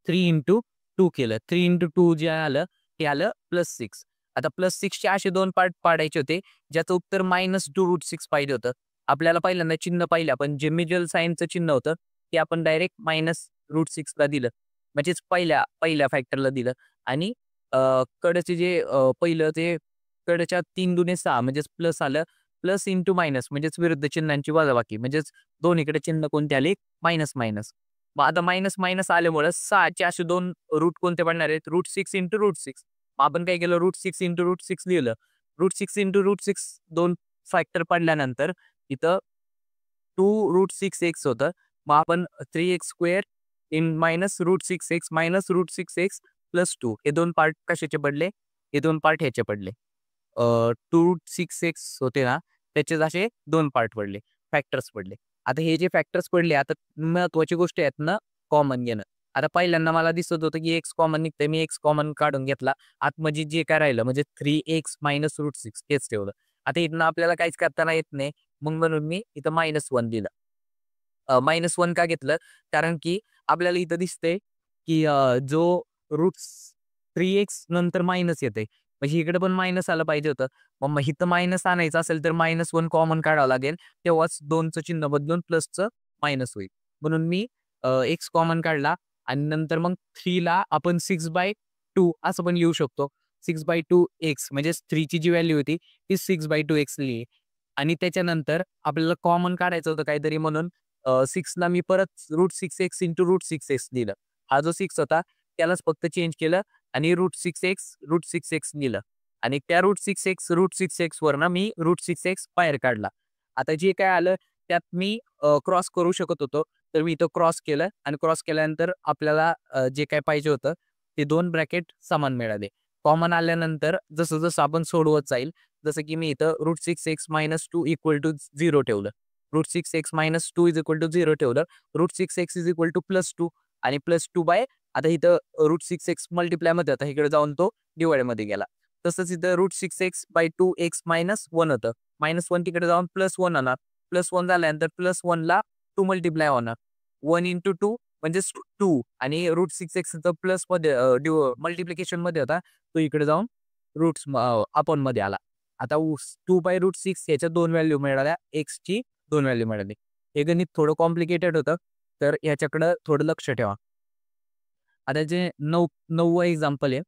3 इंटू 2 केलं. 3 इंटू 2 जे आलं ते आलं +6. आता +6चे असे 2 पार्ट पाडायचे होते ज्याचं उत्तर -2√6 पाहिजे होतं. आपल्याला पहिल्यांदा चिन्ह पाहिलं आपण जे मिडल साइनचं चिन्ह होतं ते आपण डायरेक्ट -√6ला दिलं. म्हणजेच पहिल्या फॅक्टरला दिलं आणि कडचे जे पहिलं ते कडच्या 3 दुने 6 म्हणजेच प्लस आलं. प्लस इंटू मायनस म्हणजेच विरुद्ध चिन्हांची वजाबाकी म्हणजेच दोन्हीकडे चिन्ह कोणते आले? Minus, minus. मग आता मायनस, मायनस आल्यामुळे 6चे असे 2 रूट कोणते पडणार आहेत? √6 इंटू √6. मग आपण काय केलं? √6 इंटू √6 लिहिलं. √6 इंटू √6 2 फॅक्टर पडल्यानंतर इथं 2√6x होतं. मग आपण 3x² in minus √6x minus √6x plus 2 हे 2 पार्ट कशाचे पडले? हे 2 पार्ट ह्याचे पडले. 2√6x होते ना, त्याचे असे 2 पार्ट पडले, फॅक्टर्स पडले. आता हे जे फॅक्टर्स पडले, आता महत्त्वाची गोष्ट आहेत ना, कॉमन घेणं. आता पहिल्यांदा मला दिसत होतं की x कॉमन निघतंय. मी x कॉमन काढून घेतला. आतमध्ये जे काय राहिलं म्हणजे 3x मायनस √6 तेच ठेवलं. आता इथनं आपल्याला काहीच करताना येत नाही. मग म्हणून मी इथं -1 दिलं. -1 का घेतलं? कारण की आपल्याला इथं दिसतंय की जो रूट्स 3x नंतर मायनस येतंय. म्हणजे इकडे पण मायनस आलं पाहिजे होतं. मग इथं मायनस आणायचं असेल तर -1 कॉमन काढावं लागेल. तेव्हाच 2चं चिन्ह बदलून प्लसचं मायनस होईल. म्हणून मी x कॉमन काढला आणि नंतर मग 3ला आपण 6/2 असं पण लिहू शकतो. 6/2x म्हणजे 3ची जी व्हॅल्यू होती ती 6/2x लिहिली. आणि त्याच्यानंतर आपल्याला कॉमन काढायचं होतं काहीतरी म्हणून 6ला मी परत √6x इंटू √6x लिहिलं. हा जो 6 होता त्यालाच फक्त चेंज केलं आणि √6x लिहिलं. आणि त्या √6x वरनं मी √6x बाहेर काढला. आता जे काय आलं त्यात मी क्रॉस करू शकत होतो. तर मी इथं क्रॉस केलं आणि क्रॉस केल्यानंतर आपल्याला जे काही पाहिजे होतं ते 2 ब्रॅकेट समान मिळाले. कॉमन आल्यानंतर जसं-जसं आपण सोडवत जाईल, जसं की मी इथं √6x मायनस 2 इक्वल टू 0 ठेवलं. √6x minus 2 is equal to 0 ठेवलं. √6x इज इक्वल टू +2 आणि +2 बाय आता इथं √6x मल्टिप्लायमध्ये होता. इकडे जाऊन तो डिवाइडमध्ये गेला. तसंच इथं √6x/2x मायनस 1 होतं. -1 तिकडे जाऊन +1 होणार. +1 झाल्यानंतर +1ला 2 मल्टिप्लाय होणार. 1 इंटू 2 म्हणजेच 2 आणि √6x इथं प्लसमध्ये मल्टिप्लिकेशनमध्ये होता. तो इकडे जाऊन अपॉनमध्ये आला. आता 2/√6 ह्याच्या 2 व्हॅल्यू मिळाल्या. एक्सची 2 व्हॅल्यू मिळाली. हे गणित थोडं कॉम्प्लिकेटेड होतं. तर ह्याच्याकडं थोडं लक्ष ठेवा. आता जे 9वं एक्झाम्पल आहे.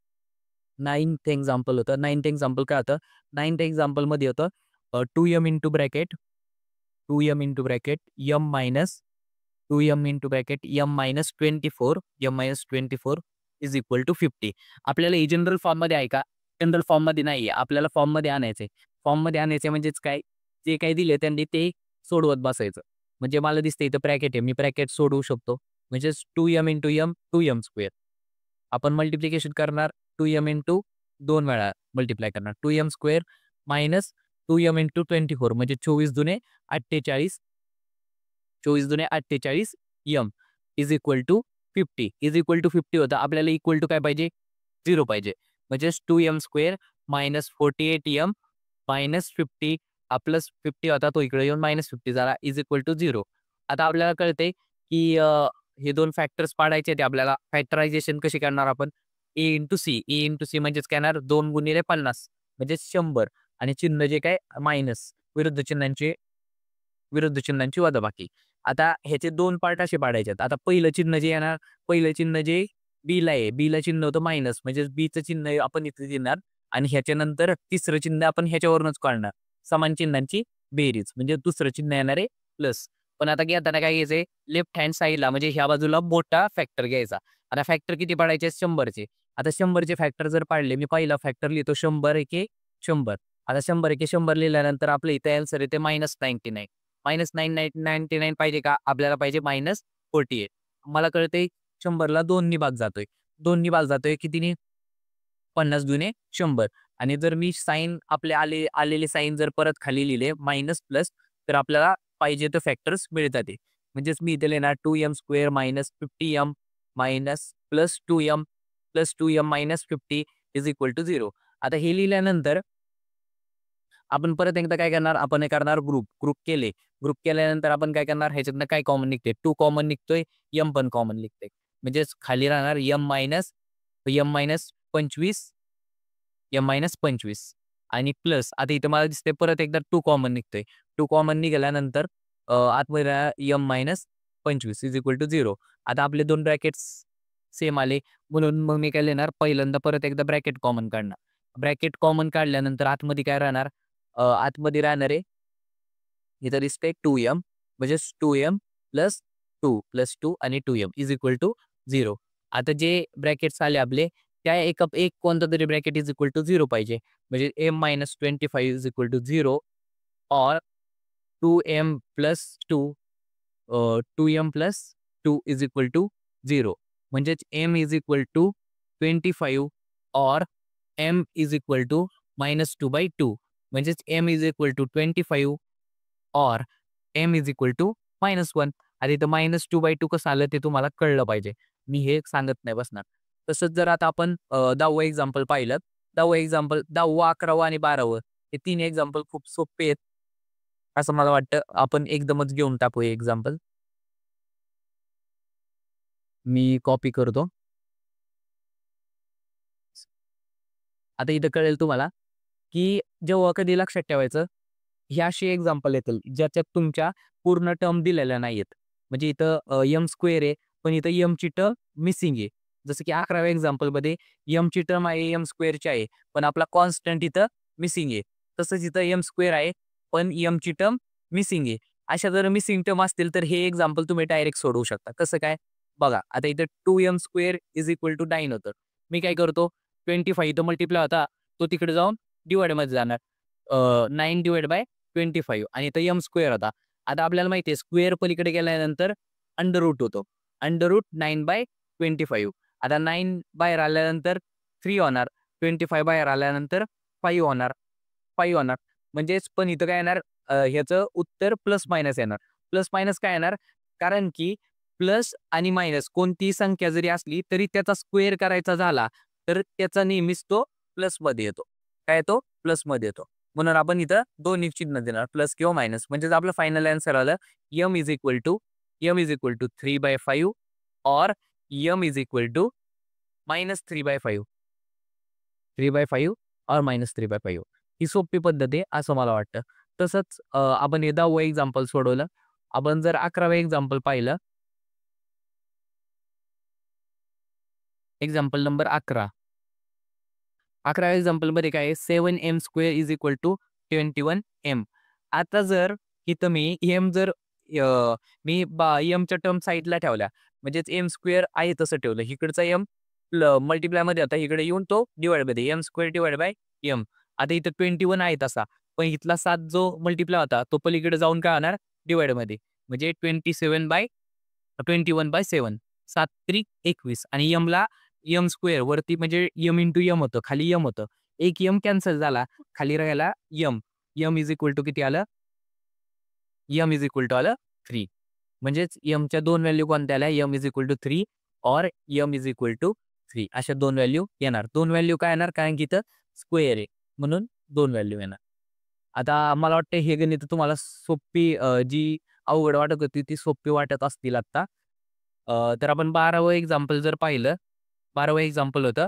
9th एक्झाम्पल होतं. 9th एक्झाम्पल काय होतं? 9th एक्झाम्पलमध्ये होतं 2m into bracket 2m into bracket m minus 2m into bracket m-24 is equal to 50. आपल्याला हे जनरल फॉर्ममध्ये आहे का? जनरल फॉर्ममध्ये नाहीये. आपल्याला फॉर्ममध्ये आणायचंय. फॉर्ममध्ये आणायचे म्हणजेच काय? जे काही दिले त्यांनी ते सोडवत बसायचं. म्हणजे मला दिसतं इथं ब्रॅकेट आहे. मी ब्रॅकेट सोडवू शकतो. म्हणजेच 2m इंटू m 2m². आपण मल्टिप्लिकेशन करणार 2m इंटू 2 वेळा मल्टिप्लाय करणार. 2m² मायनस 2m इंटू 24 म्हणजे 24 दुने 48. 24 दुने 48 m is equal to 50. Is equal to 50 होता. आपल्याला इक्वल टू काय पाहिजे? 0 पाहिजे. म्हणजेच 2m² मायनस 48m मायनस 50 हा प्लस 50 होता तो इकडे येऊन -50 झाला इज इक्वल टू 0. आता आपल्याला कळते की हे 2 फॅक्टर्स पाडायचे आहेत आपल्याला. फॅक्टरायझेशन कशी करणार आपण? ए इंटू सी. ए इंटू सी म्हणजेच काय येणार? 2 गुणिले 50 म्हणजे 100 आणि चिन्ह जे काय मायनस विरुद्ध चिन्हांची वजाबाकी. आता ह्याचे 2 पार्ट असे पाडायचे आहेत. आता पहिलं चिन्ह जे येणार, पहिलं चिन्ह जे बीला आहे, बीला चिन्ह होतं मायनस म्हणजे बीचं चिन्ह आपण इथे देणार आणि ह्याच्यानंतर तिसरं चिन्ह आपण ह्याच्यावरूनच काढणार. समान चिन्हांची बेरीज म्हणजे दुसरं चिन्ह येणार आहे प्लस. पण आता घेताना काय घ्यायचंय? लेफ्ट हँड साईडला म्हणजे ह्या बाजूला मोठा फॅक्टर घ्यायचा. आता फॅक्टर किती पाडायचे? 100चे. आता 100चे फॅक्टर जर पाडले, मी पहिला फॅक्टर लिहितो 100 एके 100. आता 100 एके 100 लिहिल्यानंतर आपलं इथे आन्सर येते -99. -99 पाहिजे का? आपल्याला पाहिजे -48. मला कळतंय 100ला 2 नी भाग जातोय. 2 नी भाग जातोय कितीने? 50 दुने 100 आणि जर मी साइन आपले आलेले साइन जर परत खाली लिहिले मायनस प्लस तर आपल्याला पाहिजे ते फॅक्टर्स मिळतात ते. म्हणजेच मी इथे लिहिणार 2m² minus 50m minus plus 2m minus 50 is equal to 0. आता हे लिहिल्यानंतर आपण परत एकदा काय करणार? आपण हे करणार ग्रुप केले. ग्रुप केल्यानंतर आपण काय करणार? ह्याच्यातनं काय कॉमन निघते? 2 कॉमन निघतोय, m पण कॉमन निघते. म्हणजेच खाली राहणार m-25 आणि प्लस आता इथे मला दिसते परत एकदा 2 कॉमन निघतोय. 2 कॉमन निघाल्यानंतर आतमध्ये राहणार m-25 इज इक्वल टू 0. आता आपले 2 ब्रॅकेट्स सेम आले म्हणून मग मी काय लिहिणार? पहिल्यांदा परत एकदा ब्रॅकेट कॉमन काढणार. ब्रॅकेट कॉमन काढल्यानंतर आतमध्ये काय राहणार? आतमध्ये राहणार आहे इथं दिसतंय 2m म्हणजे 2m प्लस 2 प्लस 2 आणि 2m इज इक्वल टू 0. आता जे ब्रॅकेट्स आले आपले त्या एक कोणता तरी ब्रॅकेट इज इक्वल टू 0 पाहिजे. म्हणजे m-25 इज इक्वल टू 0 और 2m plus 2 2m plus 2 is equal to 0. म्हणजेच m इज इक्वल टू 25 और m इज इक्वल टू -2/2. म्हणजेच m इज इक्वल टू 25 और m इज इक्वल टू -1. आता इथं -2/2 कसं आलं ते तुम्हाला कळलं पाहिजे. मी हे सांगत नाही बसणार. तसंच जर आता आपण 10वं एक्झाम्पल पाहिलं. 10वं एक्झाम्पल 10वं, 11वं आणि 12वं हे 3 एक्झाम्पल खूप सोपे आहेत. असं मला वाटतं. आपण एकदमच घेऊन टाकू हे एक्झाम्पल. मी कॉपी करतो. आता इथं कळेल तुम्हाला, की जेव्हा कधी लक्षात ठेवायचं, ही अशी एक्झाम्पल येतील ज्याच्यात तुमच्या पूर्ण टर्म दिलेल्या नाहीयेत. म्हणजे इथं एम स्क्वेअर आहे, पण इथं एमची टर्म मिसिंग आहे. जसं की 11व्या एक्झाम्पलमध्ये एमची टर्म आहे, एम स्क्वेअरची आहे, पण आपला कॉन्स्टंट इथं मिसिंग आहे. तसंच इथं एम स्क्वेअर आहे, पण एमची टर्म मिसिंग आहे. अशा जर मिसिंग टर्म असतील, तर हे एक्झाम्पल तुम्ही डायरेक्ट सोडवू शकता. कसं काय? बघा, आता इथं 2m square is equal to 9 होतं. मी काय करतो, 25 इथं मल्टिप्लाय होता, तो तिकडे जाऊन डिव्हाइडमध्ये जाणार. 9/25 आणि इथं एम स्क्वेअर होता. आता आपल्याला माहिती आहे स्क्वेअर पलीकडे गेल्यानंतर अंडर रूट होतो. Under root 9/25. आता 9 बाहेर आल्यानंतर 3 होणार. 25 बाहेर आल्यानंतर 5 होणार. 5 होणार. म्हणजेच पण इथं काय येणार ह्याचं उत्तर प्लस मायनस येणार. प्लस मायनस काय येणार? कारण की प्लस आणि मायनस कोणतीही संख्या जरी असली तरी त्याचा स्क्वेअर करायचा झाला तर त्याचा नेहमीच तो प्लसमध्ये येतो. काय येतो? प्लसमध्ये येतो. म्हणून आपण इथं दोन्ही चिन्ह देणार प्लस किंवा मायनस. म्हणजेच आपलं फायनल आन्सर आलं m इज इक्वल टू 3/5 और m इज इक्वल टू -3/5. 3/5 और -3/5 ही सोपी पद्धत आहे असं मला वाटतं. तसंच आपण हे 10वं एक्झाम्पल सोडवलं. आपण जर 11वं एक्झाम्पल पाहिलं. Example number 11. 11व्या एक्झाम्पलमध्ये काय आहे 7m square is equal to 21m. आता जर इथं मी m जर मी mच्या टर्म साईडला ठेवल्या म्हणजेच m स्क्वेअर आहे तसं ठेवलं. इकडचा m मल्टिप्लायमध्ये आता इकडे येऊन तो डिवाइडमध्ये m square divide by m. आता इथं 21 आहे तसा. पण इथला 7 जो मल्टिप्लाय होता तो पलीकडे जाऊन काय होणार डिवाइडमध्ये. म्हणजे 21/7 7 त्रिक 21 आणि mला एम स्क्वेअर वरती म्हणजे एम इंटू एम होतं, खाली एम होतं. एक एम कॅन्सल झाला, खाली राहिला M. M is equal to किती आलं? एम इज इक्वल टू आलं 3. म्हणजेच एमच्या 2 व्हॅल्यू कोणत्या आल्या? एम इज इक्वल टू 3 और एम इज इक्वल टू 3 अशा 2 व्हॅल्यू येणार. 2 व्हॅल्यू काय येणार? कारण की इथं स्क्वेअर आहे म्हणून 2 व्हॅल्यू येणार. आता मला वाटतं हे गणित तुम्हाला सोपी जी अवघड वाटत होती ती सोपी वाटत असतील आता. तर आपण 12वं एक्झाम्पल जर पाहिलं 12वं एक्झाम्पल होतं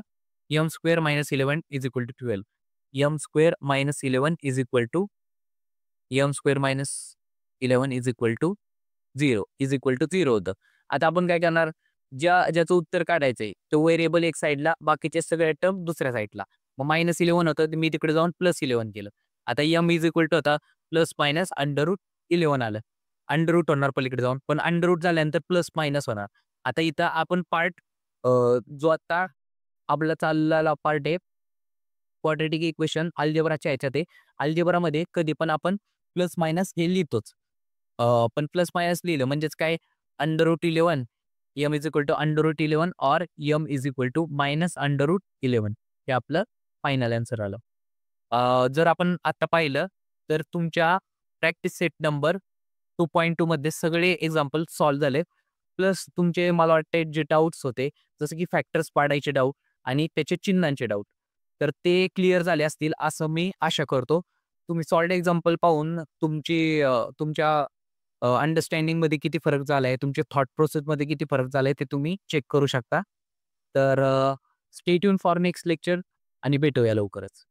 M square minus 11 is equal to 12. M square minus 11 is equal to M square minus 11 is equal to 0 होतं. आता आपण काय करणार ज्याचं उत्तर काढायचंय तो व्हेरिएबल एक साईडला बाकीचे सगळे टर्म दुसऱ्या साईडला. मग -11 होतं तर मी तिकडे जाऊन +11 केलं. आता एम इज इक्वल टू होता प्लस मायनस अंडर रूट 11 आलं. अंडर रूट होणार पलीकडे जाऊन पण अंडर रूट झाल्यानंतर प्लस मायनस होणार. आता इथं आपण पार्ट जो आता आपला चाललेला पार्ट आहे क्वाड्रॅटिक इक्वेशन अल्जेब्राच्या ह्याच्यात आहे. अल्जेब्रामध्ये कधी पण आपण प्लस मायनस हे लिहितोच. पण प्लस मायनस लिहिलं म्हणजेच काय under root 11 M is equal to under root 11 और M is equal to minus under root 11 हे आपलं फायनल आन्सर आलं. जर आपण आता पाहिलं तर तुमच्या प्रॅक्टिस सेट नंबर 2.2 मध्ये सगळे एक्झाम्पल सॉल्व्ह झाले. प्लस तुमचे मला वाटते जे डाउट्स होते जसं की फॅक्टर्स पाडायचे डाऊट आणि त्याचे चिन्हांचे डाऊट तर ते क्लिअर झाले असतील असं मी आशा करतो. तुम्ही सॉल्व्ड एक्झाम्पल पाहून तुमच्या अंडरस्टँडिंगमध्ये किती फरक झाला आहे, तुमच्या थॉट प्रोसेसमध्ये किती फरक झाला आहे ते तुम्ही चेक करू शकता. तर stay tune for next lecture आणि भेटूया लवकरच.